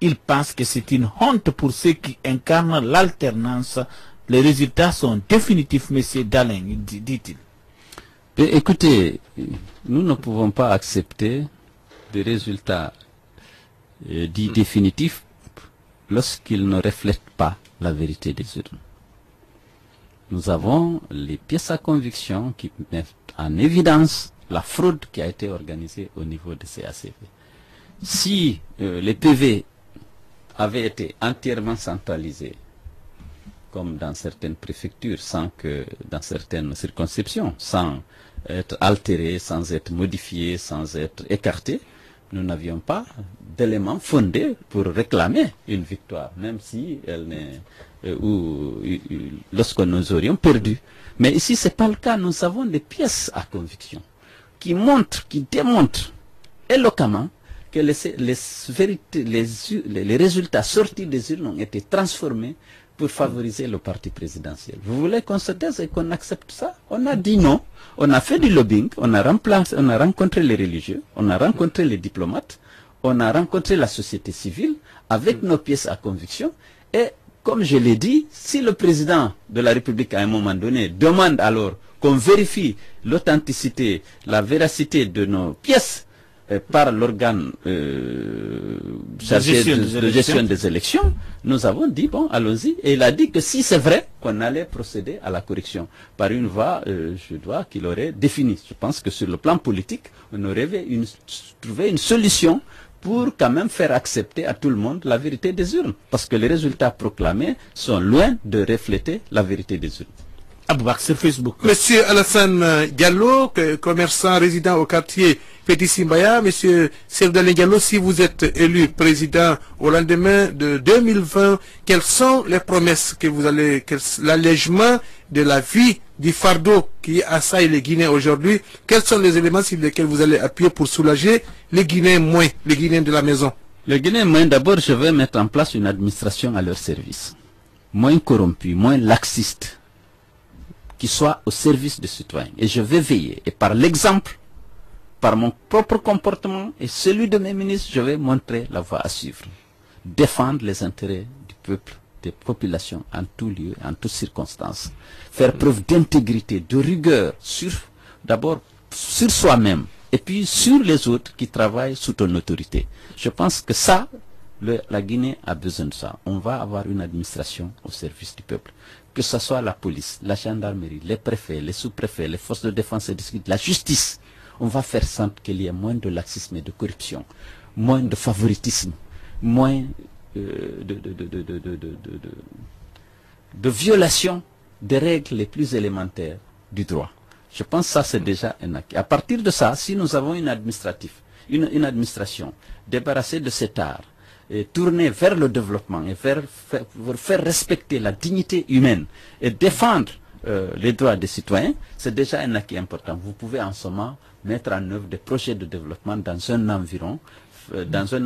Il pense que c'est une honte pour ceux qui incarnent l'alternance. Les résultats sont définitifs, monsieur Dalin, dit-il. Écoutez, nous ne pouvons pas accepter des résultats dits définitifs lorsqu'ils ne reflètent pas la vérité des urnes. Nous avons les pièces à conviction qui mettent en évidence la fraude qui a été organisée au niveau de CACV. Si les PV avaient été entièrement centralisés, comme dans certaines préfectures, sans que dans certaines circonscriptions, sans être altérés, sans être modifiés, sans être écartés, nous n'avions pas d'éléments fondés pour réclamer une victoire, même si elle n'est lorsque nous aurions perdu. Mais ici, ce n'est pas le cas. Nous avons des pièces à conviction qui montrent, qui démontrent éloquemment que les résultats sortis des urnes ont été transformés pour favoriser le parti présidentiel. Vous voulez qu'on se taise et qu'on accepte ça? On a dit non, on a fait du lobbying, on a rencontré les religieux, on a rencontré les diplomates, on a rencontré la société civile avec nos pièces à conviction. Et comme je l'ai dit, si le président de la République à un moment donné demande alors qu'on vérifie l'authenticité, la véracité de nos pièces, par l'organe chargé de gestion des élections, nous avons dit, bon, allons-y. Et il a dit que si c'est vrai, qu'on allait procéder à la correction par une voie, qu'il aurait définie. Je pense que sur le plan politique, on aurait trouvé une solution pour quand même faire accepter à tout le monde la vérité des urnes. Parce que les résultats proclamés sont loin de refléter la vérité des urnes. Aboubak, sur Facebook. Monsieur Alassane Diallo, commerçant résident au quartier Petit Simbaya, Monsieur Serdalé Diallo, si vous êtes élu président au lendemain de 2020, quelles sont les promesses que vous allez, l'allègement de la vie, du fardeau qui assaille les Guinéens aujourd'hui, quels sont les éléments sur lesquels vous allez appuyer pour soulager les Guinéens les Guinéens de la maison? Les Guinéens d'abord, je vais mettre en place une administration à leur service, moins corrompue, moins laxiste, qui soit au service des citoyens. Et je vais veiller, et par l'exemple, par mon propre comportement et celui de mes ministres, je vais montrer la voie à suivre. Défendre les intérêts du peuple, des populations, en tout lieu, en toutes circonstances. Faire preuve d'intégrité, de rigueur, d'abord sur soi-même, et puis sur les autres qui travaillent sous ton autorité. Je pense que ça, la Guinée a besoin de ça. On va avoir une administration au service du peuple. Que ce soit la police, la gendarmerie, les préfets, les sous-préfets, les forces de défense et de sécurité, la justice. On va faire simple qu'il y ait moins de laxisme et de corruption, moins de favoritisme, moins de violation des règles les plus élémentaires du droit. Je pense que ça, c'est déjà un acquis. À partir de ça, si nous avons une administration débarrassée de cet art, et tourner vers le développement et faire respecter la dignité humaine et défendre les droits des citoyens, c'est déjà un acquis important. Vous pouvez en ce moment mettre en œuvre des projets de développement dans un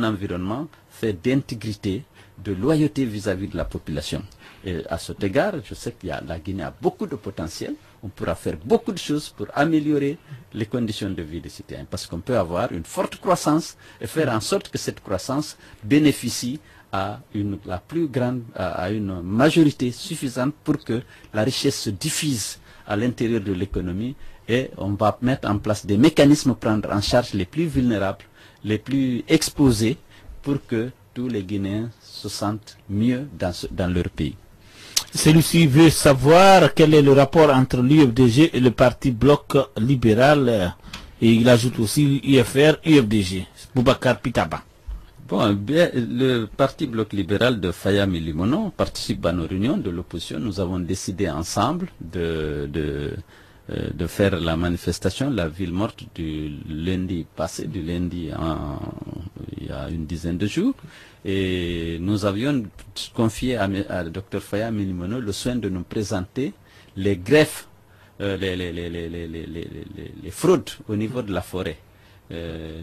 environnement fait d'intégrité, de loyauté vis-à-vis de la population. Et à cet égard, je sais que la Guinée a beaucoup de potentiel. On pourra faire beaucoup de choses pour améliorer les conditions de vie des citoyens. Parce qu'on peut avoir une forte croissance et faire en sorte que cette croissance bénéficie à une majorité suffisante pour que la richesse se diffuse à l'intérieur de l'économie. Et on va mettre en place des mécanismes pour prendre en charge les plus vulnérables, les plus exposés, pour que tous les Guinéens se sentent mieux dans leur pays. Celui-ci veut savoir quel est le rapport entre l'UFDG et le parti Bloc libéral. Et il ajoute aussi UFR, UFDG. Boubacar Pitaba. Bon, bien, le parti Bloc libéral de Faya Milimono participe à nos réunions de l'opposition. Nous avons décidé ensemble de faire la manifestation, la ville morte du lundi passé, il y a une dizaine de jours. Et nous avions confié à Dr Faya Milimono le soin de nous présenter les greffes, les fraudes au niveau de la forêt.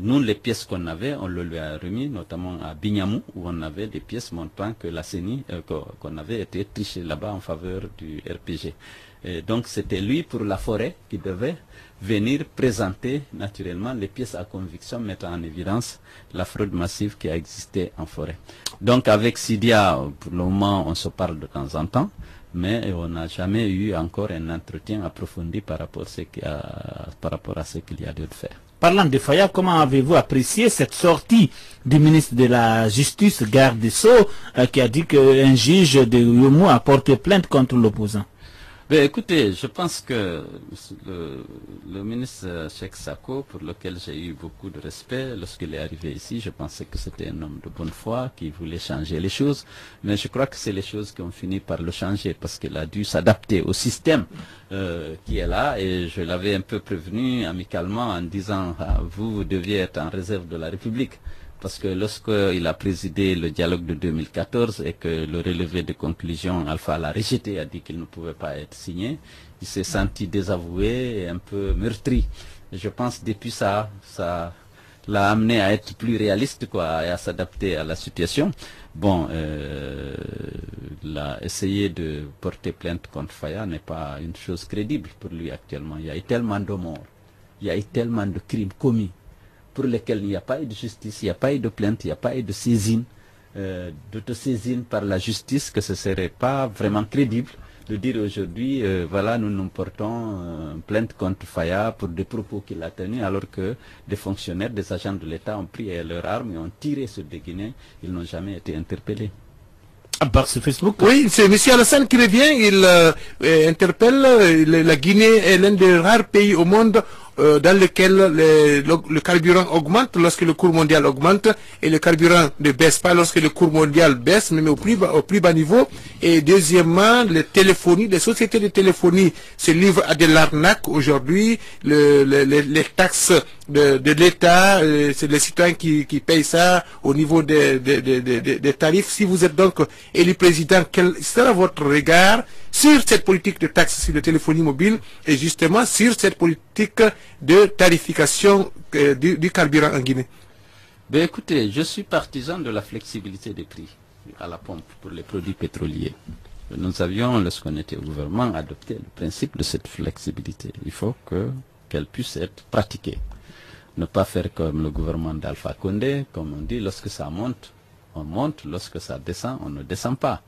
Nous, les pièces qu'on avait, on le lui a remis, notamment à Bignamou, où on avait des pièces montrant que la CENI, qu'on avait été triché là-bas en faveur du RPG. Et donc c'était lui pour la forêt qui devait venir présenter naturellement les pièces à conviction mettant en évidence la fraude massive qui a existé en forêt. Donc avec Sidia, pour le moment on se parle de temps en temps, mais on n'a jamais eu encore un entretien approfondi par rapport à ce qu'il y a de faire. Parlant de Faya, comment avez-vous apprécié cette sortie du ministre de la Justice, garde des Sceaux, qui a dit qu'un juge de Yomo a porté plainte contre l'opposant? Ben, écoutez, je pense que le ministre Cheikh Sako, pour lequel j'ai eu beaucoup de respect lorsqu'il est arrivé ici, je pensais que c'était un homme de bonne foi qui voulait changer les choses, mais je crois que c'est les choses qui ont fini par le changer parce qu'il a dû s'adapter au système qui est là, et je l'avais un peu prévenu amicalement en disant vous deviez être en réserve de la République. Parce que lorsqu'il a présidé le dialogue de 2014 et que le relevé de conclusion, Alpha l'a rejeté, a dit qu'il ne pouvait pas être signé, il s'est senti désavoué et un peu meurtri. Et je pense que depuis ça l'a amené à être plus réaliste, quoi, et à s'adapter à la situation. Bon, essayer de porter plainte contre Faya n'est pas une chose crédible pour lui actuellement. Il y a eu tellement de morts, il y a eu tellement de crimes commis, pour lesquels il n'y a pas eu de justice, il n'y a pas eu de plainte, il n'y a pas eu de saisine, d'autosaisine par la justice, que ce ne serait pas vraiment crédible de dire aujourd'hui, voilà, nous portons plainte contre Faya pour des propos qu'il a tenus, alors que des fonctionnaires, des agents de l'État ont pris leurs armes et ont tiré sur des Guinéens. Ils n'ont jamais été interpellés. À part sur Facebook. Oui, c'est M. Alassane qui revient, il interpelle, la Guinée est l'un des rares pays au monde dans lequel le carburant augmente lorsque le cours mondial augmente, et le carburant ne baisse pas lorsque le cours mondial baisse, mais au plus bas niveau. Et deuxièmement, les sociétés de téléphonie se livrent à de l'arnaque aujourd'hui. Les taxes de l'État, c'est les citoyens qui payent ça au niveau des tarifs. Si vous êtes donc élu président, quel sera votre regard sur cette politique de taxes sur la téléphonie mobile et justement sur cette politique de tarification du carburant en Guinée? Ben écoutez, je suis partisan de la flexibilité des prix à la pompe pour les produits pétroliers. Nous avions, lorsqu'on était au gouvernement, adopté le principe de cette flexibilité. Il faut qu'elle puisse être pratiquée. Ne pas faire comme le gouvernement d'Alpha Condé, comme on dit, lorsque ça monte, on monte, lorsque ça descend, on ne descend pas.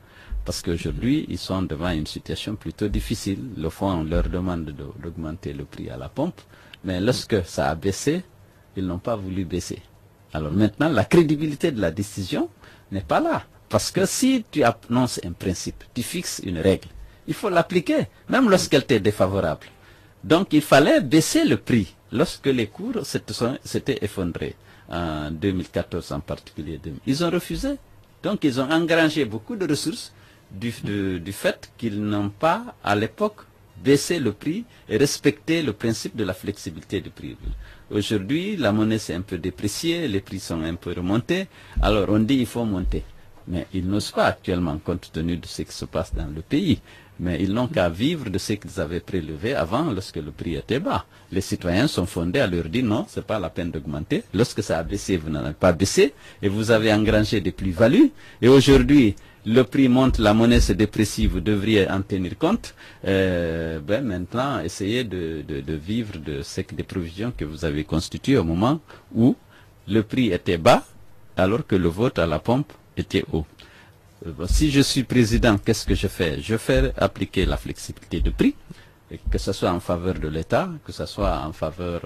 Parce qu'aujourd'hui, ils sont devant une situation plutôt difficile. Le fond, on leur demande d'augmenter le prix à la pompe, mais lorsque ça a baissé, ils n'ont pas voulu baisser. Alors maintenant, la crédibilité de la décision n'est pas là. Parce que si tu annonces un principe, tu fixes une règle, il faut l'appliquer, même lorsqu'elle t'est défavorable. Donc il fallait baisser le prix lorsque les cours s'étaient effondrés, en 2014 en particulier. Ils ont refusé. Donc ils ont engrangé beaucoup de ressources du fait qu'ils n'ont pas, à l'époque, baissé le prix et respecté le principe de la flexibilité du prix. Aujourd'hui, la monnaie s'est un peu dépréciée, les prix sont un peu remontés, alors on dit il faut monter. Mais ils n'osent pas actuellement, compte tenu de ce qui se passe dans le pays. Mais ils n'ont qu'à vivre de ce qu'ils avaient prélevé avant, lorsque le prix était bas. Les citoyens sont fondés à leur dire non, c'est pas la peine d'augmenter. Lorsque ça a baissé, vous n'en avez pas baissé, et vous avez engrangé des plus-values. Et aujourd'hui, le prix monte, la monnaie se déprécie, vous devriez en tenir compte. Maintenant, essayez de vivre des provisions que vous avez constituées au moment où le prix était bas, alors que le vote à la pompe était haut. Si je suis président, qu'est-ce que je fais? Je fais appliquer la flexibilité de prix, que ce soit en faveur de l'État, que ce soit en faveur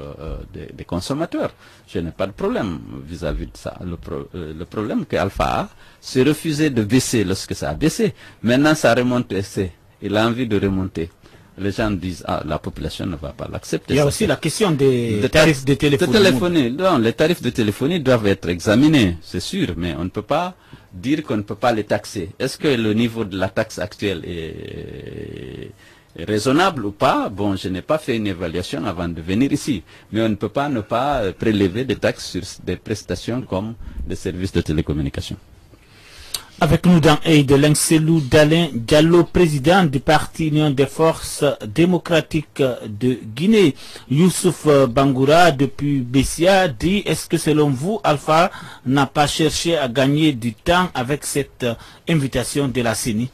des consommateurs. Je n'ai pas de problème vis-à-vis de ça. Le problème que Alpha a, c'est refuser de baisser lorsque ça a baissé. Maintenant, ça remonte, il a envie de remonter. Les gens disent, ah, la population ne va pas l'accepter. Il y a aussi la question des tarifs de téléphonie. Non, les tarifs de téléphonie doivent être examinés, c'est sûr, mais on ne peut pas dire qu'on ne peut pas les taxer. Est-ce que le niveau de la taxe actuelle est raisonnable ou pas? Bon, je n'ai pas fait une évaluation avant de venir ici, mais on ne peut pas ne pas prélever des taxes sur des prestations comme des services de télécommunication. Avec nous dans Aide Lengselou Dalen Diallo, président du parti Union des forces démocratiques de Guinée. Youssouf Bangoura depuis Bessia dit: est-ce que selon vous, Alpha n'a pas cherché à gagner du temps avec cette invitation de la CENI?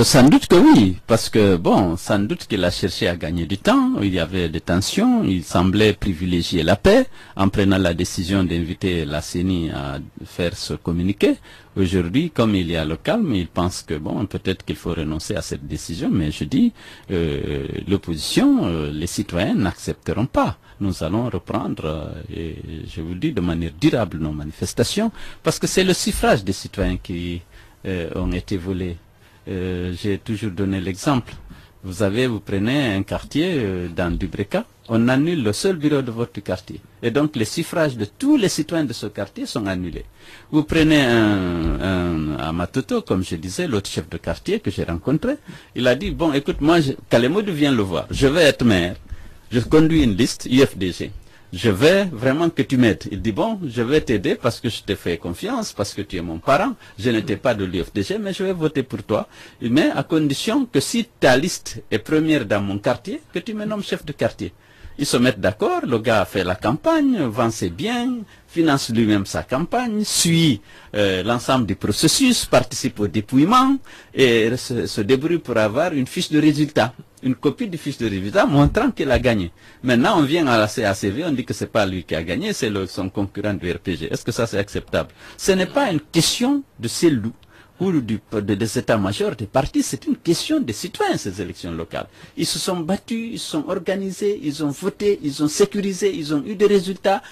Sans doute que oui, parce que bon, sans doute qu'il a cherché à gagner du temps, il y avait des tensions, il semblait privilégier la paix en prenant la décision d'inviter la CENI à faire ce communiqué. Aujourd'hui, comme il y a le calme, il pense que bon, peut-être qu'il faut renoncer à cette décision, mais je dis, l'opposition, les citoyens n'accepteront pas. Nous allons reprendre, et je vous le dis, de manière durable nos manifestations, parce que c'est le suffrage des citoyens qui ont été volés. J'ai toujours donné l'exemple. Vous prenez un quartier dans Dubreka, on annule le seul bureau de vote du quartier. Et donc les suffrages de tous les citoyens de ce quartier sont annulés. Vous prenez à Matoto, comme je disais, l'autre chef de quartier que j'ai rencontré, il a dit, bon écoute, moi, Kalemodou vient le voir, je vais être maire, je conduis une liste UFDG. Je veux vraiment que tu m'aides. Il dit, bon, je vais t'aider parce que je te fais confiance, parce que tu es mon parent. Je n'étais pas de l'UFDG, mais je vais voter pour toi. Mais à condition que si ta liste est première dans mon quartier, que tu me nommes chef de quartier. Ils se mettent d'accord, le gars a fait la campagne, vend ses biens, finance lui-même sa campagne, suit l'ensemble du processus, participe au dépouillement et se débrouille pour avoir une fiche de résultat. Une copie du fiche de résultat montrant qu'il a gagné. Maintenant, on vient à la CACV, on dit que c'est pas lui qui a gagné, c'est son concurrent du RPG. Est-ce que ça c'est acceptable? Ce n'est pas une question de ces loups. ou des états-majors des partis, c'est une question des citoyens, ces élections locales. Ils se sont battus, ils se sont organisés, ils ont voté, ils ont sécurisé, ils ont eu des résultats.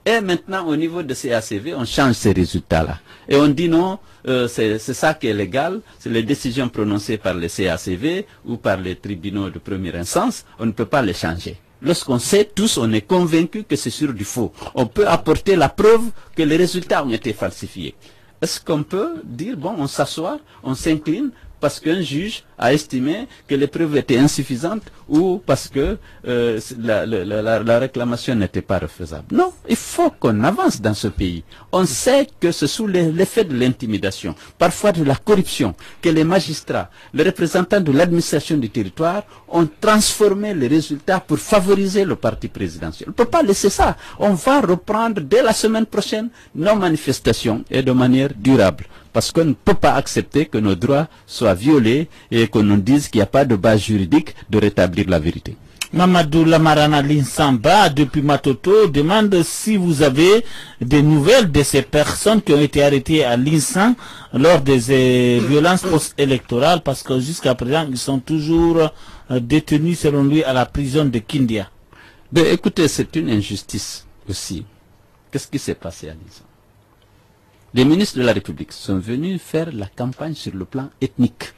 Et maintenant, au niveau de CACV, on change ces résultats-là. Et on dit non, c'est ça qui est légal, c'est les décisions prononcées par les CACV ou par les tribunaux de première instance, on ne peut pas les changer. Lorsqu'on sait tous, on est convaincu que c'est sur du faux. On peut apporter la preuve que les résultats ont été falsifiés. Est-ce qu'on peut dire, bon, on s'assoit, on s'incline parce qu'un juge a estimé que les preuves étaient insuffisantes ou parce que la réclamation n'était pas refaisable? Non, il faut qu'on avance dans ce pays. On sait que c'est sous l'effet de l'intimidation, parfois de la corruption, que les magistrats, les représentants de l'administration du territoire ont transformé les résultats pour favoriser le parti présidentiel. On ne peut pas laisser ça. On va reprendre dès la semaine prochaine nos manifestations et de manière durable. Parce qu'on ne peut pas accepter que nos droits soient violés et qu'on nous dise qu'il n'y a pas de base juridique de rétablir la vérité. Mamadou Lamarana Linsamba, depuis Matoto, demande si vous avez des nouvelles de ces personnes qui ont été arrêtées à l'Insan lors des violences post-électorales, parce que jusqu'à présent, ils sont toujours détenus, selon lui, à la prison de Kindia. Ben, écoutez, c'est une injustice aussi. Qu'est-ce qui s'est passé à l'Insan? Les ministres de la République sont venus faire la campagne sur le plan ethnique.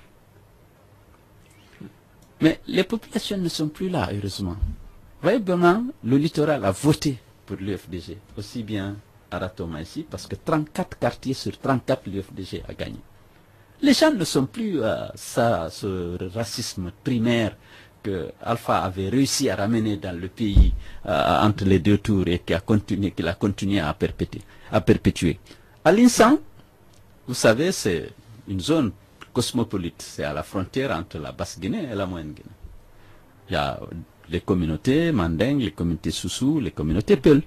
Mais les populations ne sont plus là, heureusement. Voyez bien, le littoral a voté pour l'UFDG, aussi bien à Ratoma ici, parce que 34 quartiers sur 34, l'UFDG a gagné. Les gens ne sont plus à ce racisme primaire que Alpha avait réussi à ramener dans le pays entre les deux tours et qu'il a continué à perpétuer. À l'Insan, vous savez, c'est une zone cosmopolite. C'est à la frontière entre la Basse-Guinée et la Moyenne-Guinée. Il y a les communautés Mandingue, les communautés Soussou, les communautés Peul.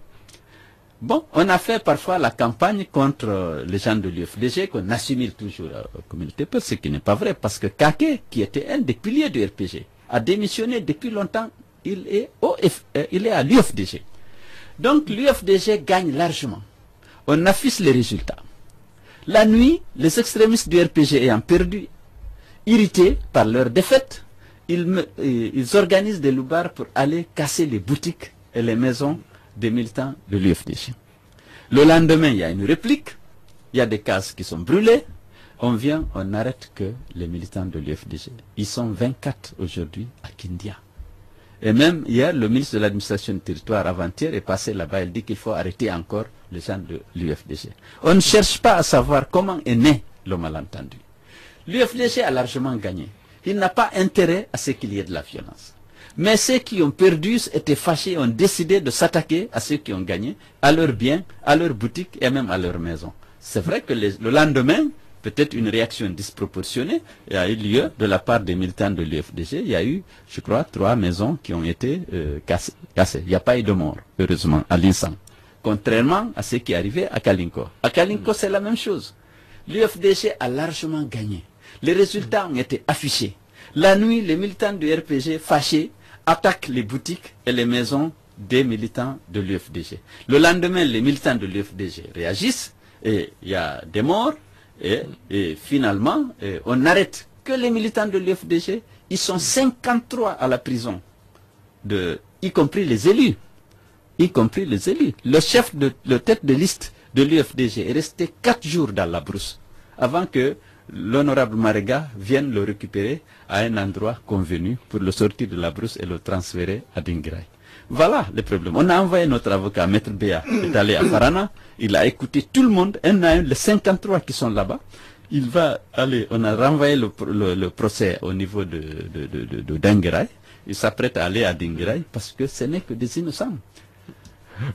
Bon, on a fait parfois la campagne contre les gens de l'UFDG, qu'on assimile toujours aux communautés Peul, ce qui n'est pas vrai, parce que Kake, qui était un des piliers du RPG, a démissionné depuis longtemps. Il est à l'UFDG. Donc l'UFDG gagne largement. On affiche les résultats. La nuit, les extrémistes du RPG ayant perdu, irrités par leur défaite, ils organisent des loupards pour aller casser les boutiques et les maisons des militants de l'UFDG. Le lendemain, il y a une réplique, il y a des cases qui sont brûlées, on vient, on n'arrête que les militants de l'UFDG. Ils sont 24 aujourd'hui à Kindia. Et même hier, le ministre de l'administration du territoire avant-hier est passé là-bas, il dit qu'il faut arrêter encore les gens de l'UFDG. On ne cherche pas à savoir comment est né le malentendu. L'UFDG a largement gagné. Il n'a pas intérêt à ce qu'il y ait de la violence. Mais ceux qui ont perdu étaient fâchés, ont décidé de s'attaquer à ceux qui ont gagné, à leurs biens, à leurs boutiques et même à leurs maisons. C'est vrai que le lendemain, peut-être une réaction disproportionnée a eu lieu de la part des militants de l'UFDG. Il y a eu, je crois, 3 maisons qui ont été cassées. Il n'y a pas eu de mort, heureusement, à l'Insan. Contrairement à ce qui est arrivé à Kalinko. À Kalinko, c'est la même chose. L'UFDG a largement gagné. Les résultats ont été affichés. La nuit, les militants du RPG fâchés attaquent les boutiques et les maisons des militants de l'UFDG. Le lendemain, les militants de l'UFDG réagissent et il y a des morts. Et finalement, on n'arrête que les militants de l'UFDG. Ils sont 53 à la prison, y compris les élus. Le tête de liste de l'UFDG est resté 4 jours dans la brousse avant que l'honorable Marega vienne le récupérer à un endroit convenu pour le sortir de la brousse et le transférer à Dingraï. Voilà le problème. On a envoyé notre avocat, Maître Béa, est allé à Farana, il a écouté tout le monde, un à un, les 53 qui sont là-bas. Il va aller, on a renvoyé le procès au niveau de Dingraï. Il s'apprête à aller à Dingraï parce que ce n'est que des innocents.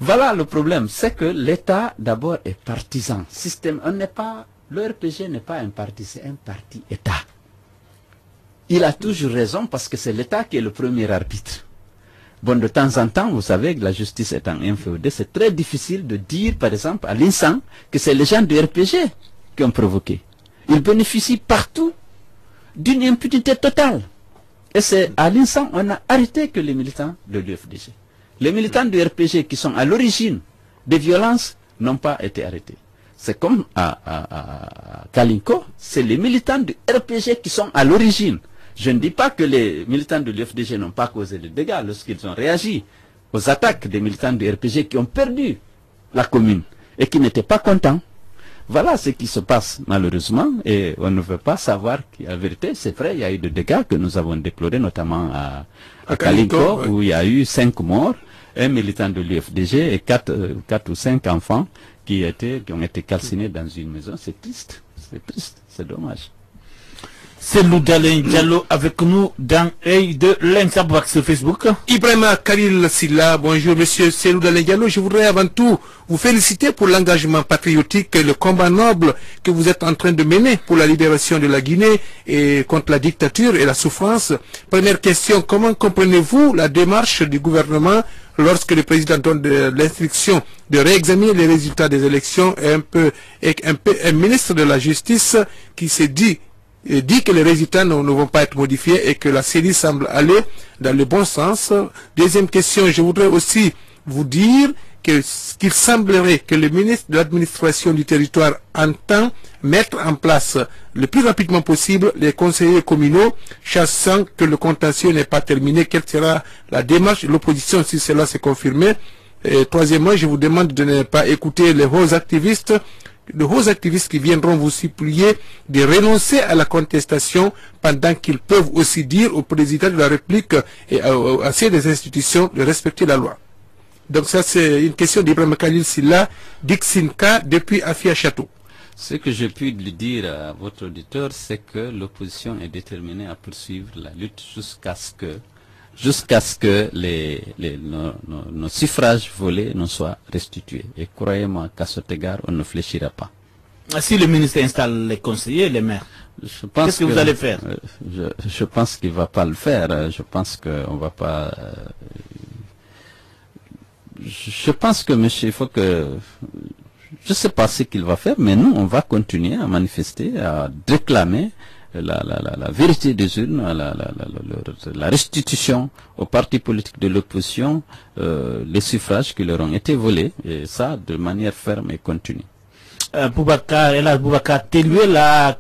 Voilà le problème, c'est que l'État d'abord est partisan. Le RPG n'est pas un parti, c'est un parti-État. Il a toujours raison parce que c'est l'État qui est le premier arbitre. Bon, de temps en temps, vous savez que la justice étant inféodée, c'est très difficile de dire, par exemple, à l'Insan, que c'est les gens du RPG qui ont provoqué. Ils bénéficient partout d'une impunité totale. Et c'est à l'Insan, on a arrêté que les militants de l'UFDG. Les militants du RPG qui sont à l'origine des violences n'ont pas été arrêtés. C'est comme à Kalinko, c'est les militants du RPG qui sont à l'origine. Je ne dis pas que les militants de l'UFDG n'ont pas causé de dégâts lorsqu'ils ont réagi aux attaques des militants du RPG qui ont perdu la commune et qui n'étaient pas contents. Voilà ce qui se passe malheureusement et on ne veut pas savoir la vérité. C'est vrai, il y a eu des dégâts que nous avons déplorés, notamment à Kalinko, où il y a eu 5 morts, un militant de l'UFDG et 4 ou 5 enfants qui ont été calcinés dans une maison. C'est triste, c'est dommage. C'est Loudalen Diallo avec nous dans Œil de Lens sur Facebook. Ibrahima Khalil Silla, bonjour monsieur Loudalen Diallo. Je voudrais avant tout vous féliciter pour l'engagement patriotique et le combat noble que vous êtes en train de mener pour la libération de la Guinée et contre la dictature et la souffrance. Première question, comment comprenez-vous la démarche du gouvernement lorsque le président donne l'instruction de réexaminer les résultats des élections et un ministre de la Justice qui s'est dit que les résultats ne vont pas être modifiés et que la CENI semble aller dans le bon sens. Deuxième question, je voudrais aussi vous dire qu'il semblerait que le ministre de l'administration du territoire entend mettre en place le plus rapidement possible les conseillers communaux, sachant que le contentieux n'est pas terminé. Quelle sera la démarche de l'opposition si cela s'est confirmé? Et troisièmement, je vous demande de ne pas écouter les hauts activistes qui viendront vous supplier de renoncer à la contestation pendant qu'ils peuvent aussi dire au président de la République et à ces des institutions de respecter la loi. Donc ça c'est une question d'Ibrahima Khalil Silla, Dixinka depuis Afia Château. Ce que je puis lui dire à votre auditeur, c'est que l'opposition est déterminée à poursuivre la lutte jusqu'à ce que nos suffrages volés nous soient restitués. Et croyez-moi qu'à cet égard, on ne fléchira pas. Si le ministre installe les conseillers, les maires, qu'est-ce que vous allez faire? Je pense qu'il ne va pas le faire. Je pense qu'on ne va pas... Je pense que, monsieur, il faut que... Je ne sais pas ce qu'il va faire, mais nous, on va continuer à manifester, à réclamer la vérité des urnes, la restitution aux partis politiques de l'opposition, les suffrages qui leur ont été volés, et ça de manière ferme et continue. Boubacar Teluel a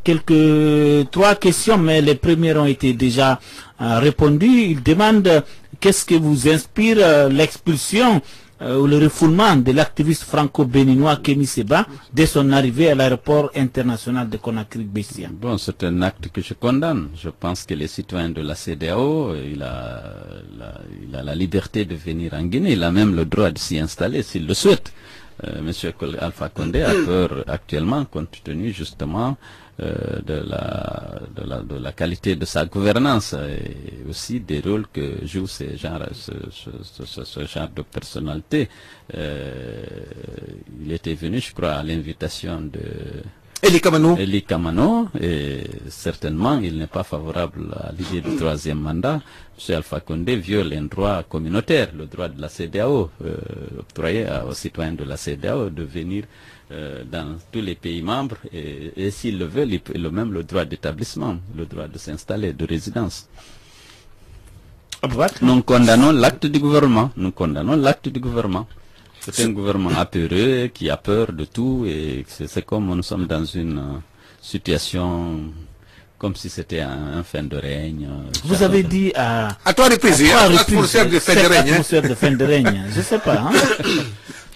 trois questions, mais les premières ont été déjà répondues. Il demande qu'est-ce que vous inspire l'expulsion ou le refoulement de l'activiste franco-béninois Kémy Séba dès son arrivée à l'aéroport international de Conakry-Bessia. Bon, c'est un acte que je condamne. Je pense que les citoyens de la CEDEAO, il a la liberté de venir en Guinée. Il a même le droit de s'y installer s'il le souhaite. Monsieur Alpha Condé a peur actuellement, compte tenu justement de la qualité de sa gouvernance et aussi des rôles que joue ce genre de personnalité. Il était venu, je crois, à l'invitation de Eli Kamano, et certainement il n'est pas favorable à l'idée du troisième mandat. M. Alpha Condé viole un droit communautaire, le droit de la CEDEAO, octroyé aux citoyens de la CEDEAO de venir dans tous les pays membres et s'ils le veulent, il a même le droit d'établissement, le droit de s'installer, de résidence. Nous condamnons l'acte du gouvernement. C'est un gouvernement apeureux qui a peur de tout et c'est comme nous sommes dans une situation comme si c'était un fin de règne. Vous avez dit à trois reprises, atmosphère de fin de règne. Atmosphère de fin de règne. Je sais pas. Hein?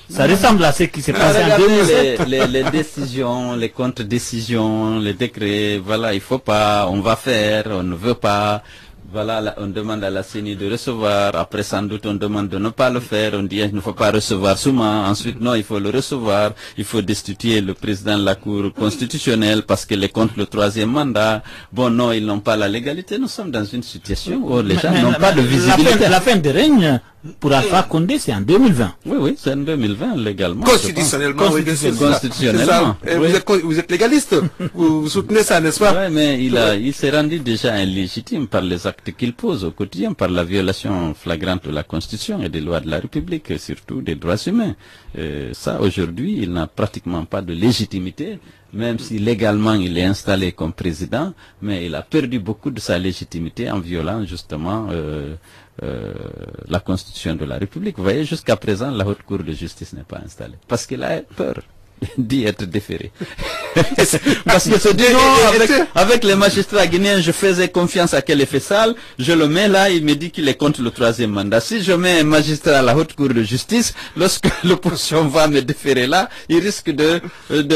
Ça ressemble à ce qui s'est passé en 2007. Les décisions, les contre-décisions, les décrets, voilà, il faut pas, on va faire, on ne veut pas. Voilà, on demande à la CENI de recevoir, après sans doute on demande de ne pas le faire, on dit il ne faut pas recevoir souvent, ensuite non, il faut le recevoir, il faut destituer le président de la Cour constitutionnelle parce qu'il est contre le troisième mandat. Bon non, ils n'ont pas la légalité, nous sommes dans une situation où les gens n'ont pas de visibilité. La fin de règne pour Alpha Condé, c'est en 2020. Oui, c'est en 2020 légalement. Constitutionnellement, oui, bien sûr. Constitutionnellement. Vous êtes légaliste, vous soutenez ça, n'est-ce pas? Oui, mais il s'est rendu déjà illégitime par les actes qu'il pose au quotidien, par la violation flagrante de la Constitution et des lois de la République, et surtout des droits humains. Ça, aujourd'hui, il n'a pratiquement pas de légitimité, même si légalement il est installé comme président, mais il a perdu beaucoup de sa légitimité en violant justement la Constitution de la République. Vous voyez, jusqu'à présent, la Haute Cour de justice n'est pas installée, parce qu'il a peur. dit être déféré. Parce que se dit, non, avec les magistrats guinéens, je faisais confiance à Kélé Faisal, je le mets là, il me dit qu'il est contre le 3e mandat. Si je mets un magistrat à la haute cour de justice, lorsque l'opposition va me déférer là, il risque de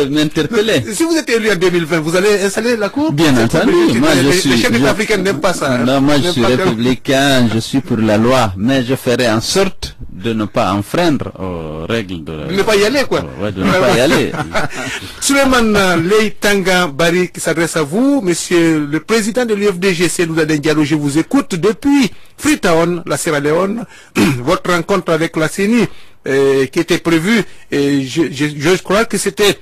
m'interpeller. Si vous êtes élu en 2020, vous allez installer la cour? Bien entendu. Moi, les chefs d'État africains n'aiment pas ça. Non, moi je suis républicain, je suis pour la loi, mais je ferai en sorte de ne pas enfreindre aux règles de ne pas y aller, quoi. Ouais, de ne pas y aller. Souleymane Leye Tanga Bari qui s'adresse à vous, monsieur le président de l'UFDG, Cellou Dalein Diallo, je vous écoute depuis Freetown, la Sierra Leone, votre rencontre avec la CENI qui était prévue, et je crois que c'était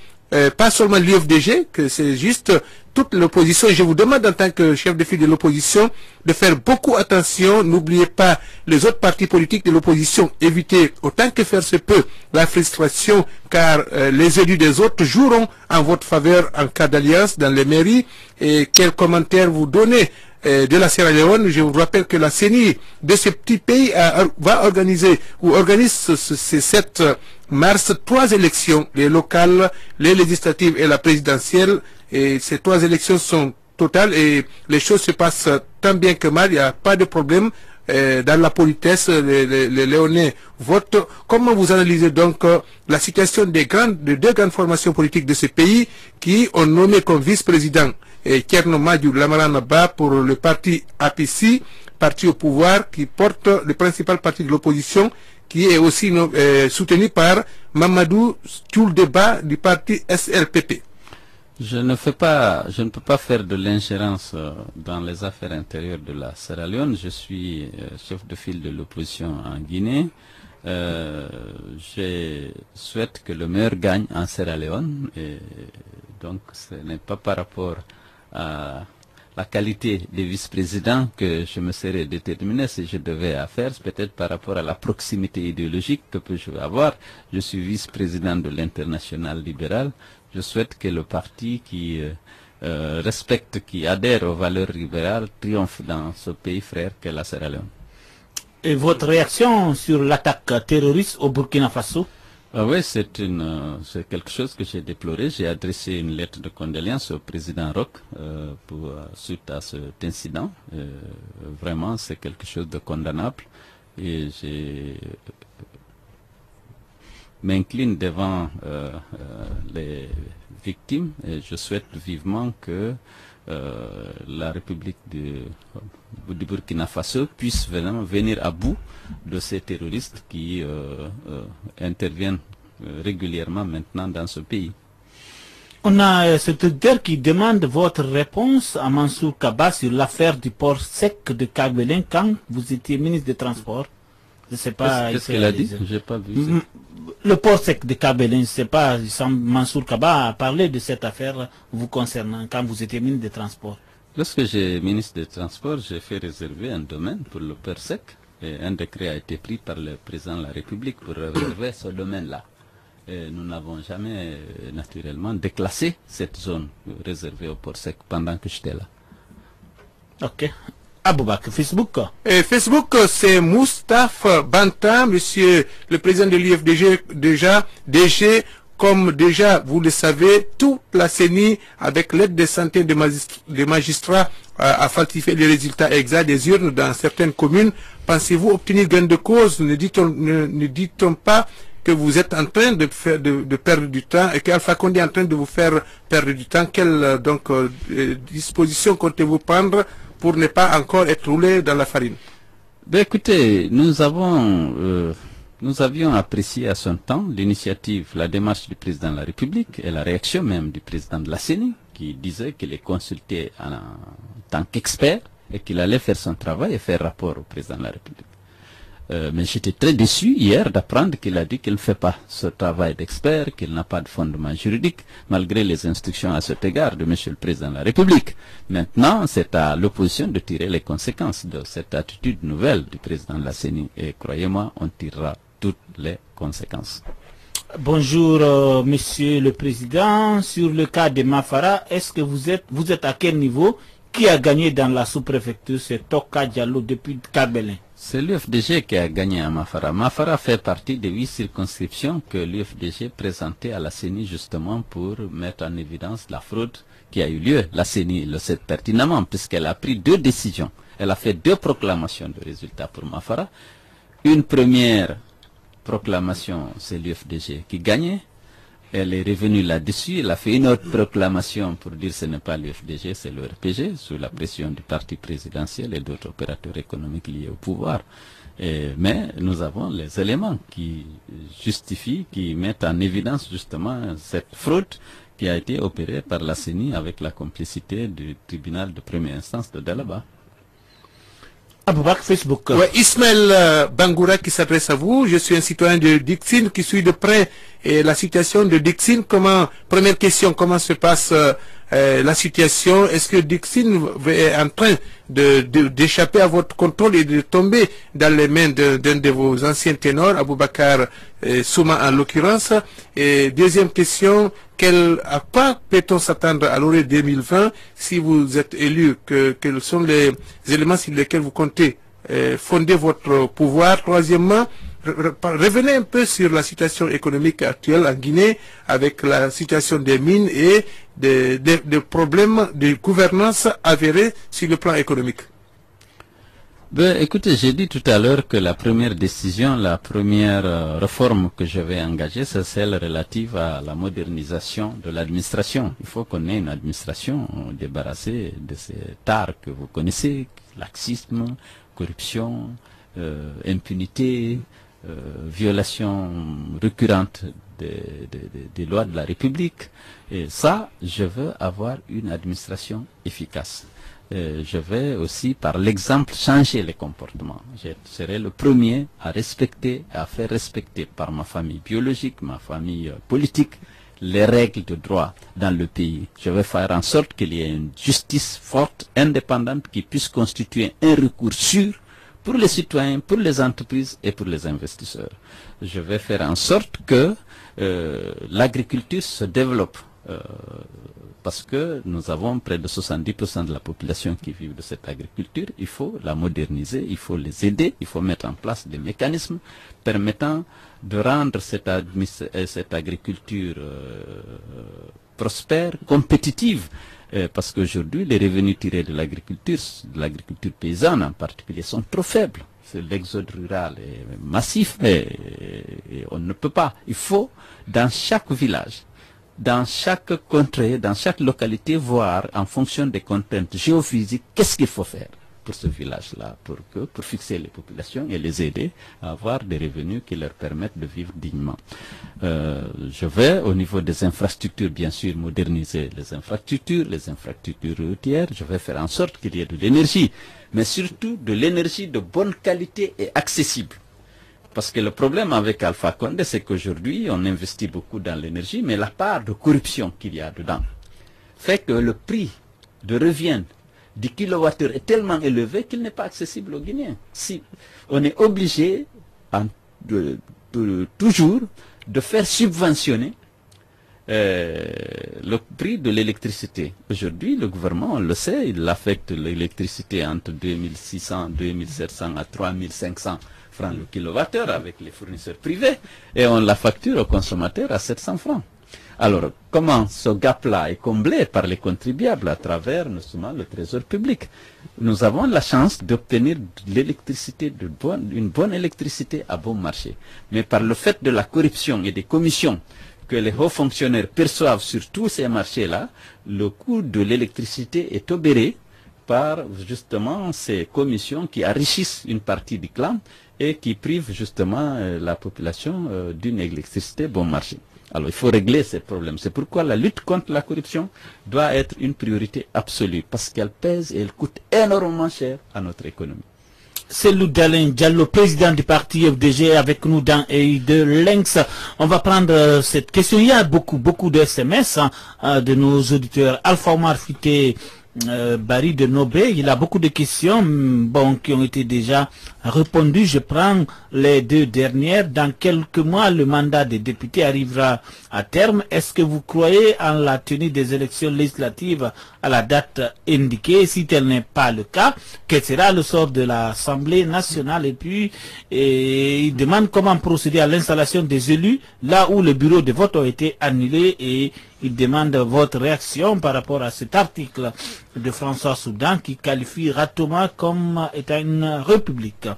pas seulement l'UFDG, que c'est juste toute l'opposition. Je vous demande en tant que chef de file de l'opposition de faire beaucoup attention. N'oubliez pas les autres partis politiques de l'opposition. Évitez autant que faire se peut la frustration, car les élus des autres joueront en votre faveur en cas d'alliance dans les mairies. Et quel commentaire vous donnez de la Sierra Leone? Je vous rappelle que la CENI de ce petit pays va organiser ou organise ce 7 mars 3 élections, les locales, les législatives et la présidentielle. Et ces 3 élections sont totales et les choses se passent tant bien que mal. Il n'y a pas de problème. Dans la politesse, les Léonais votent. Comment vous analysez donc la situation des deux grandes formations politiques de ce pays qui ont nommé comme vice-président Thierno Madjou Lamarana Ba pour le parti APC, parti au pouvoir qui porte le principal parti de l'opposition, qui est aussi soutenu par Mamadou Thioul-Deba du parti SLPP. Je ne peux pas faire de l'ingérence dans les affaires intérieures de la Sierra Leone. Je suis chef de file de l'opposition en Guinée. Je souhaite que le meilleur gagne en Sierra Leone. Et donc ce n'est pas par rapport à la qualité des vice-présidents que je me serais déterminé si je devais faire, peut-être par rapport à la proximité idéologique que je vais avoir. Je suis vice-président de l'Internationale libérale. Je souhaite que le parti qui respecte, qui adhère aux valeurs libérales, triomphe dans ce pays frère qu'est la Sierra Leone. Et votre réaction sur l'attaque terroriste au Burkina Faso? Oui, c'est quelque chose que j'ai déploré. J'ai adressé une lettre de condoléances au président Roch suite à cet incident. Vraiment, c'est quelque chose de condamnable. Et j'ai m'incline devant les victimes et je souhaite vivement que la République du Burkina Faso puisse vraiment venir à bout de ces terroristes qui interviennent régulièrement maintenant dans ce pays. On a cet auditeur qui demande votre réponse à Mansour Kaba sur l'affaire du port sec de Karbelin quand vous étiez ministre des Transports. Je sais pas. Qu'est-ce qu'il a dit? J'ai pas vu. Le port sec de Karbelin, je ne sais pas, Mansour Kaba a parlé de cette affaire vous concernant quand vous étiez ministre des Transports. Lorsque j'ai ministre des Transports, j'ai fait réserver un domaine pour le port sec et un décret a été pris par le président de la République pour réserver ce domaine-là. Et nous n'avons jamais naturellement déclassé cette zone réservée au port sec pendant que j'étais là. Ok. Aboubak, Facebook. Facebook, c'est Moustapha Banta, monsieur le président de l'UFDG, DG, comme déjà vous le savez, toute la CENI, avec l'aide des centaines de magistrats, a falsifié les résultats exacts des urnes dans certaines communes. Pensez-vous obtenir gain de cause? Ne dit-on pas que vous êtes en train de perdre du temps et qu'Alpha Condé est en train de vous faire perdre du temps? Quelle disposition comptez-vous prendre pour ne pas encore être roulé dans la farine? Ben écoutez, nous avions apprécié à son temps l'initiative, la démarche du président de la République et la réaction même du président de la CENI qui disait qu'il est consulté en tant qu'expert et qu'il allait faire son travail et faire rapport au président de la République. Mais j'étais très déçu hier d'apprendre qu'il a dit qu'il ne fait pas ce travail d'expert, qu'il n'a pas de fondement juridique, malgré les instructions à cet égard de M. le Président de la République. Maintenant, c'est à l'opposition de tirer les conséquences de cette attitude nouvelle du Président de la CENI. Et croyez-moi, on tirera toutes les conséquences. Bonjour, Monsieur le Président. Sur le cas de Mafara, est-ce que vous êtes à quel niveau? qui a gagné dans la sous-préfecture? C'est Toka Diallo depuis Kabelin. C'est l'UFDG qui a gagné à Mafara. Mafara fait partie des 8 circonscriptions que l'UFDG présentait à la CENI justement pour mettre en évidence la fraude qui a eu lieu. La CENI le sait pertinemment puisqu'elle a pris 2 décisions. Elle a fait 2 proclamations de résultats pour Mafara. Une première proclamation, c'est l'UFDG qui gagnait. Elle est revenue là-dessus, elle a fait une autre proclamation pour dire que ce n'est pas l'UFDG, c'est le RPG, sous la pression du parti présidentiel et d'autres opérateurs économiques liés au pouvoir. Mais nous avons les éléments qui justifient, qui mettent en évidence justement cette fraude qui a été opérée par la CENI avec la complicité du tribunal de première instance de Dalaba. Facebook. Ouais, Ismaël Bangoura qui s'adresse à vous. Je suis un citoyen de Dixine qui suit de près la situation de Dixine. Première question, comment se passe la situation? Est-ce que Dixine est en train d'échapper à votre contrôle et de tomber dans les mains d'un de vos anciens ténors, Aboubacar Souma en l'occurrence? Et deuxième question, à quoi peut-on s'attendre à l'année 2020 si vous êtes élu? Quels sont les éléments sur lesquels vous comptez fonder votre pouvoir? Troisièmement, revenez un peu sur la situation économique actuelle en Guinée avec la situation des mines et des problèmes de gouvernance avérés sur le plan économique. Ben, écoutez, j'ai dit tout à l'heure que la première décision, la première réforme que je vais engager, c'est celle relative à la modernisation de l'administration. Il faut qu'on ait une administration débarrassée de ces tares que vous connaissez, laxisme, corruption, impunité, violation récurrente des lois de la République. Et ça, je veux avoir une administration efficace. Je vais aussi, par l'exemple, changer les comportements. Je serai le premier à respecter, à faire respecter par ma famille biologique, ma famille politique, les règles de droit dans le pays. Je vais faire en sorte qu'il y ait une justice forte, indépendante, qui puisse constituer un recours sûr pour les citoyens, pour les entreprises et pour les investisseurs. Je vais faire en sorte que l'agriculture se développe. Parce que nous avons près de 70% de la population qui vit de cette agriculture. Il faut la moderniser, il faut les aider, il faut mettre en place des mécanismes permettant de rendre cette agriculture prospère, compétitive. Parce qu'aujourd'hui, les revenus tirés de l'agriculture paysanne en particulier, sont trop faibles. L'exode rural est massif et on ne peut pas. Il faut, dans chaque village, dans chaque contrée, dans chaque localité, voir en fonction des contraintes géophysiques, qu'est-ce qu'il faut faire pour ce village-là, pour fixer les populations et les aider à avoir des revenus qui leur permettent de vivre dignement. Je vais, au niveau des infrastructures, bien sûr, moderniser les infrastructures routières. Je vais faire en sorte qu'il y ait de l'énergie, mais surtout de l'énergie de bonne qualité et accessible. Parce que le problème avec Alpha Condé, c'est qu'aujourd'hui, on investit beaucoup dans l'énergie, mais la part de corruption qu'il y a dedans fait que le prix de revient du kilowattheure est tellement élevé qu'il n'est pas accessible aux Guinéens. Si on est obligé toujours de faire subventionner le prix de l'électricité. Aujourd'hui, le gouvernement, on le sait, il affecte l'électricité entre 2600, 2700 à 3500 francs le kilowattheure avec les fournisseurs privés et on la facture aux consommateurs à 700 francs. Alors, comment ce gap-là est comblé par les contribuables à travers, notamment, le trésor public? Nous avons la chance d'obtenir de l'électricité, une bonne électricité à bon marché. Mais par le fait de la corruption et des commissions que les hauts fonctionnaires perçoivent sur tous ces marchés-là, le coût de l'électricité est obéré par justement ces commissions qui enrichissent une partie du clan et qui privent justement la population d'une électricité bon marché. Alors il faut régler ces problèmes. C'est pourquoi la lutte contre la corruption doit être une priorité absolue parce qu'elle pèse et elle coûte énormément cher à notre économie. C'est Dalen Diallo, président du parti FDG, avec nous dans EI2 Lynx. On va prendre cette question. Il y a beaucoup de SMS de nos auditeurs. Alpha Omar Fité Barry de Nobé. Il a beaucoup de questions qui ont été déjà répondues. Je prends les deux dernières. Dans quelques mois, le mandat des députés arrivera à terme. Est-ce que vous croyez en la tenue des élections législatives à la date indiquée? Si tel n'est pas le cas, quel sera le sort de l'Assemblée nationale? Et puis, il demande comment procéder à l'installation des élus là où les bureaux de vote ont été annulés, et il demande votre réaction par rapport à cet article de François Soudan qui qualifie Ratoma comme étant une république.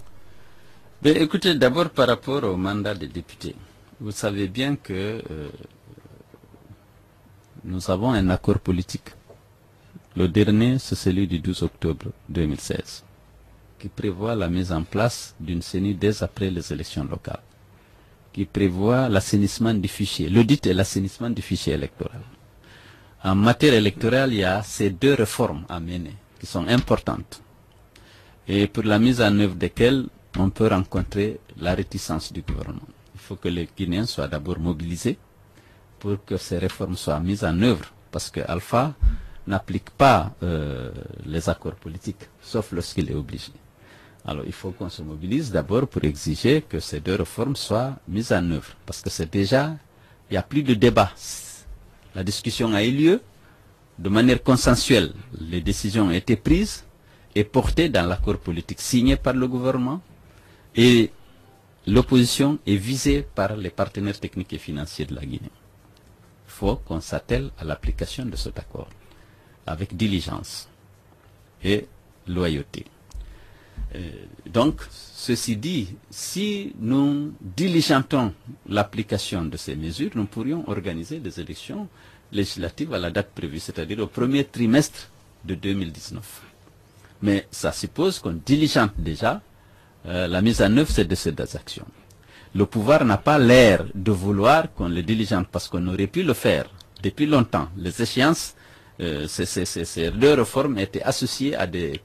Ben, écoutez, d'abord par rapport au mandat des députés, vous savez bien que nous avons un accord politique. Le dernier, c'est celui du 12 octobre 2016, qui prévoit la mise en place d'une CENI dès après les élections locales, qui prévoit l'assainissement du fichier, l'audit et l'assainissement du fichier électoral. En matière électorale, il y a ces deux réformes à mener, qui sont importantes, et pour la mise en œuvre desquelles on peut rencontrer la réticence du gouvernement. Il faut que les Guinéens soient d'abord mobilisés pour que ces réformes soient mises en œuvre, parce que Alpha n'applique pas les accords politiques, sauf lorsqu'il est obligé. Alors il faut qu'on se mobilise d'abord pour exiger que ces deux réformes soient mises en œuvre, parce que c'est déjà, il n'y a plus de débat. La discussion a eu lieu de manière consensuelle. Les décisions ont été prises et portées dans l'accord politique signé par le gouvernement, et l'opposition est visée par les partenaires techniques et financiers de la Guinée. Il faut qu'on s'attelle à l'application de cet accord avec diligence et loyauté. Donc, ceci dit, si nous diligentons l'application de ces mesures, nous pourrions organiser des élections législatives à la date prévue, c'est-à-dire au premier trimestre de 2019. Mais ça suppose qu'on diligente déjà la mise en œuvre de ces deux actions. Le pouvoir n'a pas l'air de vouloir qu'on le diligente, parce qu'on aurait pu le faire depuis longtemps. Les échéances, ces deux réformes étaient associées à des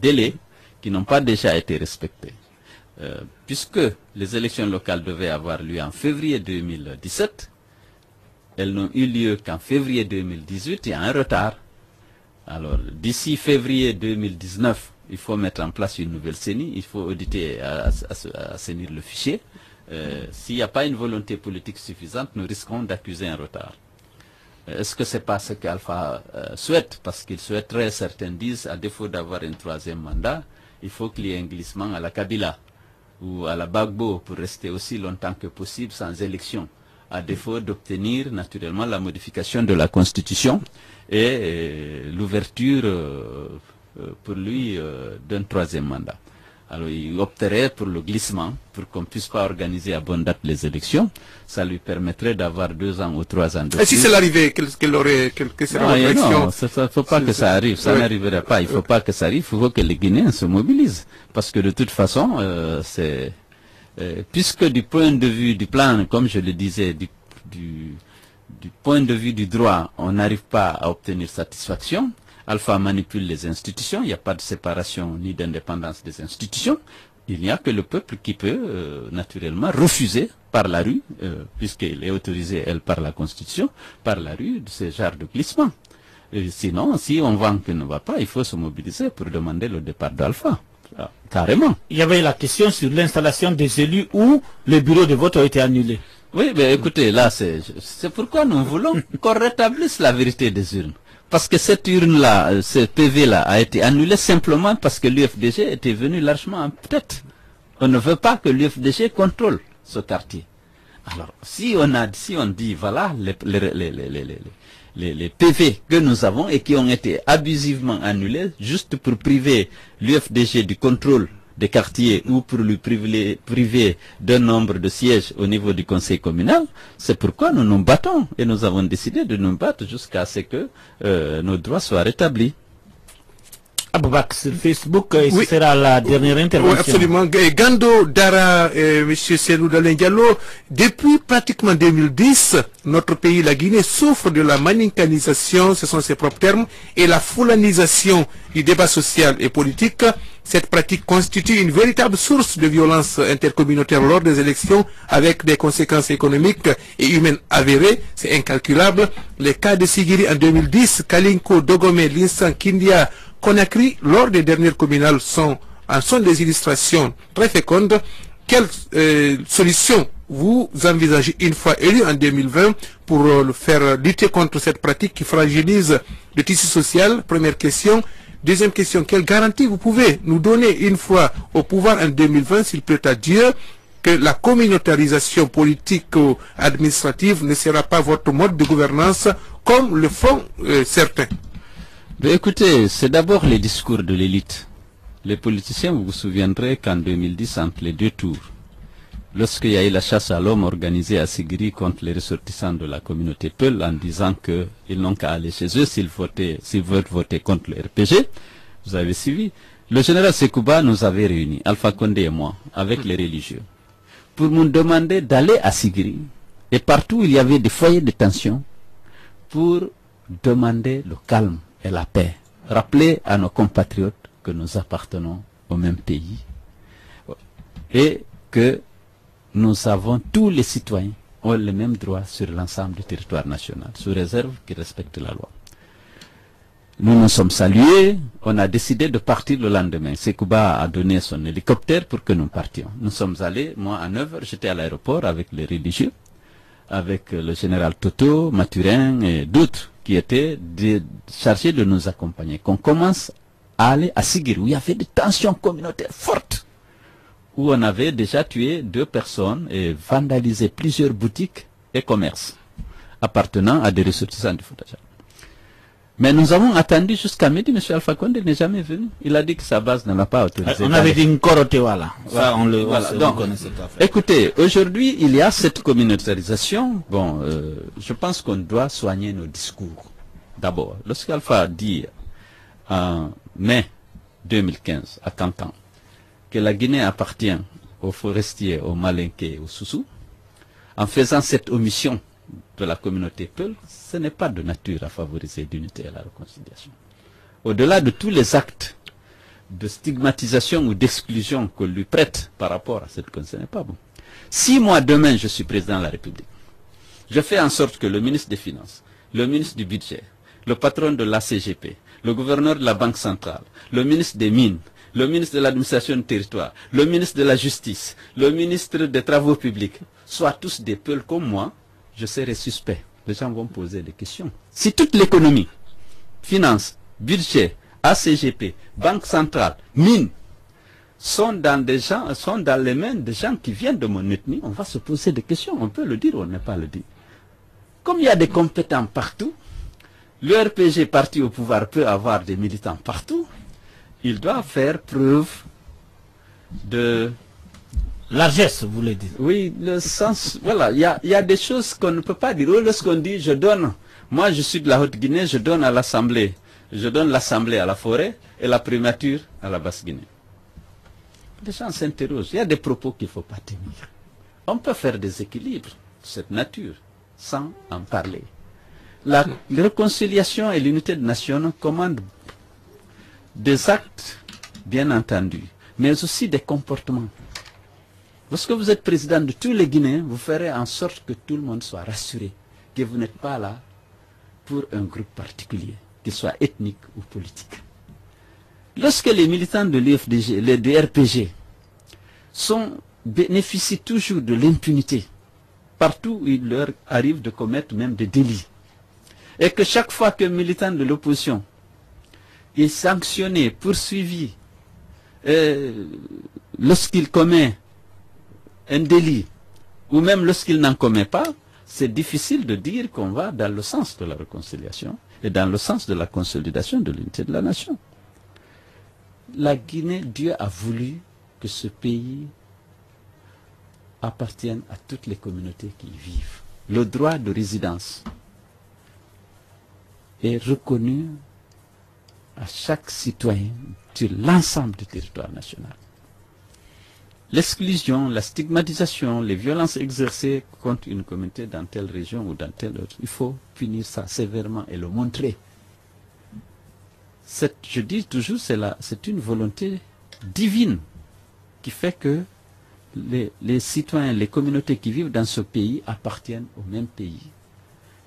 délais qui n'ont pas déjà été respectés. Puisque les élections locales devaient avoir lieu en février 2017, elles n'ont eu lieu qu'en février 2018, il y a un retard. Alors, d'ici février 2019, il faut mettre en place une nouvelle CENI, il faut auditer et assainir le fichier. S'il n'y a pas une volonté politique suffisante, nous risquons d'accuser un retard. Est-ce que c'est pas ce qu'Alpha souhaite? Parce qu'il souhaiterait, certains disent, à défaut d'avoir un troisième mandat, il faut qu'il y ait un glissement à la Kabila ou à la Bagbo pour rester aussi longtemps que possible sans élection, à défaut d'obtenir naturellement la modification de la Constitution et l'ouverture pour lui d'un troisième mandat. Alors il opterait pour le glissement, pour qu'on ne puisse pas organiser à bonne date les élections. Ça lui permettrait d'avoir 2 ans ou 3 ans de plus. Et si c'est l'arrivée, quelle serait votre réaction? Non, il ne faut pas que ça arrive, ça n'arrivera pas. Il ne faut pas que ça arrive, il faut que les Guinéens se mobilisent. Parce que de toute façon, puisque du point de vue du plan, comme je le disais, du point de vue du droit, on n'arrive pas à obtenir satisfaction, Alpha manipule les institutions, il n'y a pas de séparation ni d'indépendance des institutions. Il n'y a que le peuple qui peut naturellement refuser par la rue, puisqu'il est autorisé, elle, par la Constitution, par la rue, de ce genre de glissement. Sinon, si on voit qu'il ne va pas, il faut se mobiliser pour demander le départ d'Alpha. Carrément. Il y avait la question sur l'installation des élus où les bureaux de vote ont été annulés. Oui, mais écoutez, là, c'est pourquoi nous voulons qu'on rétablisse la vérité des urnes. Parce que cette urne-là, ce PV-là a été annulé simplement parce que l'UFDG était venu largement en tête. On ne veut pas que l'UFDG contrôle ce quartier. Alors, si on dit, voilà, les PV que nous avons et qui ont été abusivement annulés, juste pour priver l'UFDG du contrôle des quartiers ou pour lui priver d'un nombre de sièges au niveau du conseil communal, c'est pourquoi nous nous battons et nous avons décidé de nous battre jusqu'à ce que nos droits soient rétablis. Aboubak, sur Facebook, ce sera la dernière intervention. Oui, absolument. Gando Dara, M. Selou Dalen Diallo, depuis pratiquement 2010, notre pays, la Guinée, souffre de la manicanisation, ce sont ses propres termes, et la foulanisation du débat social et politique. Cette pratique constitue une véritable source de violence intercommunautaire lors des élections avec des conséquences économiques et humaines avérées. C'est incalculable. Les cas de Sigiri en 2010, Kalinko, Dogomé, Linsan, Kindia, Conakry, lors des dernières communales sont des illustrations très fécondes. Quelle solution vous envisagez une fois élu en 2020 pour faire lutter contre cette pratique qui fragilise le tissu social? Première question. Deuxième question, quelle garantie vous pouvez nous donner une fois au pouvoir en 2020, s'il plaît à Dieu, que la communautarisation politique ou administrative ne sera pas votre mode de gouvernance comme le font certains? Mais écoutez, c'est d'abord les discours de l'élite. Les politiciens, vous vous souviendrez qu'en 2010, entre les deux tours, lorsqu'il y a eu la chasse à l'homme organisée à Sigiri contre les ressortissants de la communauté Peul en disant qu'ils n'ont qu'à aller chez eux s'ils veulent voter contre le RPG, vous avez suivi. Le général Sekouba nous avait réunis, Alpha Condé et moi, avec les religieux, pour nous demander d'aller à Sigiri et partout où il y avait des foyers de tension pour demander le calme et la paix. Rappeler à nos compatriotes que nous appartenons au même pays et que nous avons, tous les citoyens ont les mêmes droits sur l'ensemble du territoire national, sous réserve qu'ils respectent la loi. Nous nous sommes salués, on a décidé de partir le lendemain. Sekouba a donné son hélicoptère pour que nous partions. Nous sommes allés, moi à 9h, j'étais à l'aéroport avec les religieux, avec le général Toto, Mathurin et d'autres qui étaient chargés de nous accompagner. Qu'on commence à aller à Sigiri, où il y avait des tensions communautaires fortes, où on avait déjà tué 2 personnes et vandalisé plusieurs boutiques et commerces appartenant à des ressortissants du Fouta-Djallon. Mais nous avons attendu jusqu'à midi, M. Alpha Condé n'est jamais venu. Il a dit que sa base ne l'a pas autorisé. On avait dit une coroté, voilà. Ça, on connaît cette affaire. Écoutez, aujourd'hui, il y a cette communautarisation. Bon, je pense qu'on doit soigner nos discours. D'abord, lorsqu'Alpha dit en mai 2015, à Kankan, que la Guinée appartient aux forestiers, aux Malinqués, aux Soussous, en faisant cette omission de la communauté Peul, ce n'est pas de nature à favoriser l'unité et la réconciliation. Au-delà de tous les actes de stigmatisation ou d'exclusion qu'on lui prête par rapport à cette ce n'est pas bon. Si moi demain je suis président de la République, je fais en sorte que le ministre des Finances, le ministre du Budget, le patron de la CGP, le gouverneur de la Banque centrale, le ministre des Mines, le ministre de l'administration du territoire, le ministre de la Justice, le ministre des Travaux publics, soient tous des Peuls comme moi, je serai suspect. Les gens vont poser des questions. Si toute l'économie, finance, budget, ACGP, Banque centrale, mine, sont dans les mains des gens qui viennent de mon ethnie, on va se poser des questions. On peut le dire ou on ne peut pas le dire. Comme il y a des compétents partout, le RPG parti au pouvoir peut avoir des militants partout, il doit faire preuve de largesse, vous voulez dire. Oui, le sens, voilà, il y a des choses qu'on ne peut pas dire. Lorsqu'on dit, je donne, moi je suis de la Haute-Guinée, je donne à l'Assemblée, je donne l'Assemblée à la forêt et la primature à la Basse-Guinée. Les gens s'interrogent, il y a des propos qu'il ne faut pas tenir. On peut faire des équilibres de cette nature sans en parler. La réconciliation et l'unité de nation commandent des actes, bien entendu, mais aussi des comportements. Lorsque vous êtes président de tous les Guinéens, vous ferez en sorte que tout le monde soit rassuré, que vous n'êtes pas là pour un groupe particulier, qu'il soit ethnique ou politique. Lorsque les militants de l'UFDG, du RPG, bénéficient toujours de l'impunité, partout où il leur arrive de commettre même des délits, et que chaque fois qu'un militant de l'opposition est sanctionné, poursuivi, lorsqu'il commet un délit, ou même lorsqu'il n'en commet pas, c'est difficile de dire qu'on va dans le sens de la réconciliation et dans le sens de la consolidation de l'unité de la nation. La Guinée, Dieu a voulu que ce pays appartienne à toutes les communautés qui y vivent. Le droit de résidence est reconnu à chaque citoyen sur l'ensemble du territoire national. L'exclusion, la stigmatisation, les violences exercées contre une communauté dans telle région ou dans telle autre, il faut punir ça sévèrement et le montrer. Je dis toujours, c'est une volonté divine qui fait que les citoyens, les communautés qui vivent dans ce pays appartiennent au même pays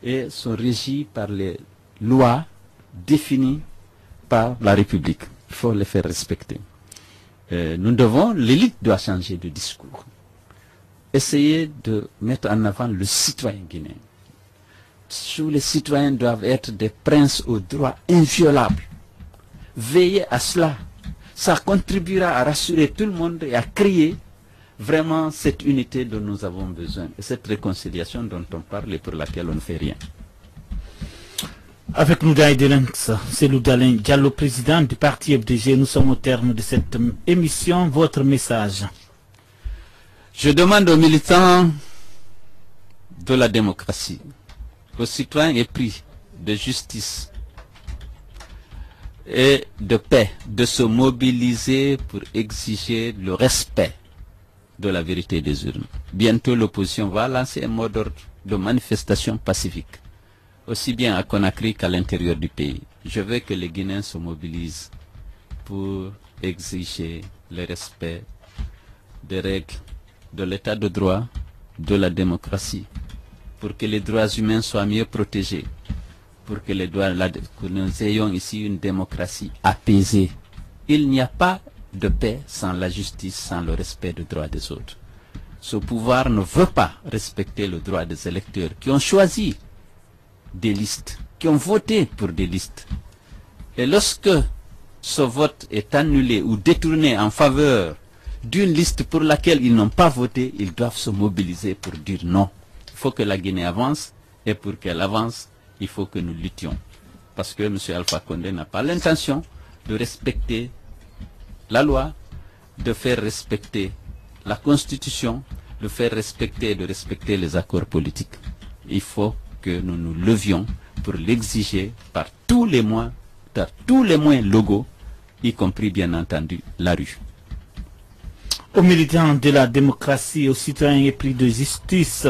et sont régis par les lois définies par la République. Il faut les faire respecter. L'élite doit changer de discours. Essayer de mettre en avant le citoyen guinéen. Tous les citoyens doivent être des princes aux droits inviolables. Veillez à cela. Ça contribuera à rassurer tout le monde et à créer vraiment cette unité dont nous avons besoin. Et cette réconciliation dont on parle et pour laquelle on ne fait rien. Avec nous dans Lynx, c'est Loudalin Diallo, président du parti FDG. Nous sommes au terme de cette émission. Votre message? Je demande aux militants de la démocratie, aux citoyens épris de justice et de paix, de se mobiliser pour exiger le respect de la vérité des urnes. Bientôt, l'opposition va lancer un mot d'ordre de manifestation pacifique, aussi bien à Conakry qu'à l'intérieur du pays. Je veux que les Guinéens se mobilisent pour exiger le respect des règles de l'état de droit, de la démocratie, pour que les droits humains soient mieux protégés, pour que, que nous ayons ici une démocratie apaisée. Il n'y a pas de paix sans la justice, sans le respect des droits des autres. Ce pouvoir ne veut pas respecter le droit des électeurs qui ont choisi des listes, qui ont voté pour des listes. Et lorsque ce vote est annulé ou détourné en faveur d'une liste pour laquelle ils n'ont pas voté, ils doivent se mobiliser pour dire non. Il faut que la Guinée avance, et pour qu'elle avance, il faut que nous luttions. Parce que M. Alpha Condé n'a pas l'intention de respecter la loi, de faire respecter la Constitution, de faire respecter et de respecter les accords politiques. Il faut que nous nous levions pour l'exiger par tous les moyens légaux, y compris bien entendu la rue. Aux militants de la démocratie, aux citoyens épris de justice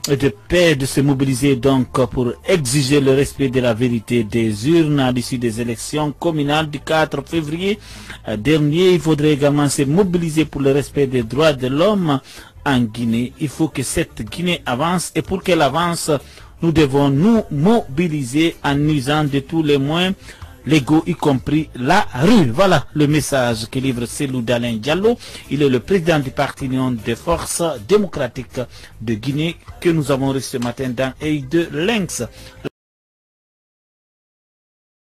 et de paix de se mobiliser donc pour exiger le respect de la vérité des urnes à l'issue des élections communales du 4 février dernier. Il faudrait également se mobiliser pour le respect des droits de l'homme en Guinée. Il faut que cette Guinée avance, et pour qu'elle avance, nous devons nous mobiliser en usant de tous les moyens légaux, y compris la rue. Voilà le message que livre Cellou Dalein Diallo. Il est le président du parti Union des forces démocratiques de Guinée que nous avons reçu ce matin dans Œil de Lynx.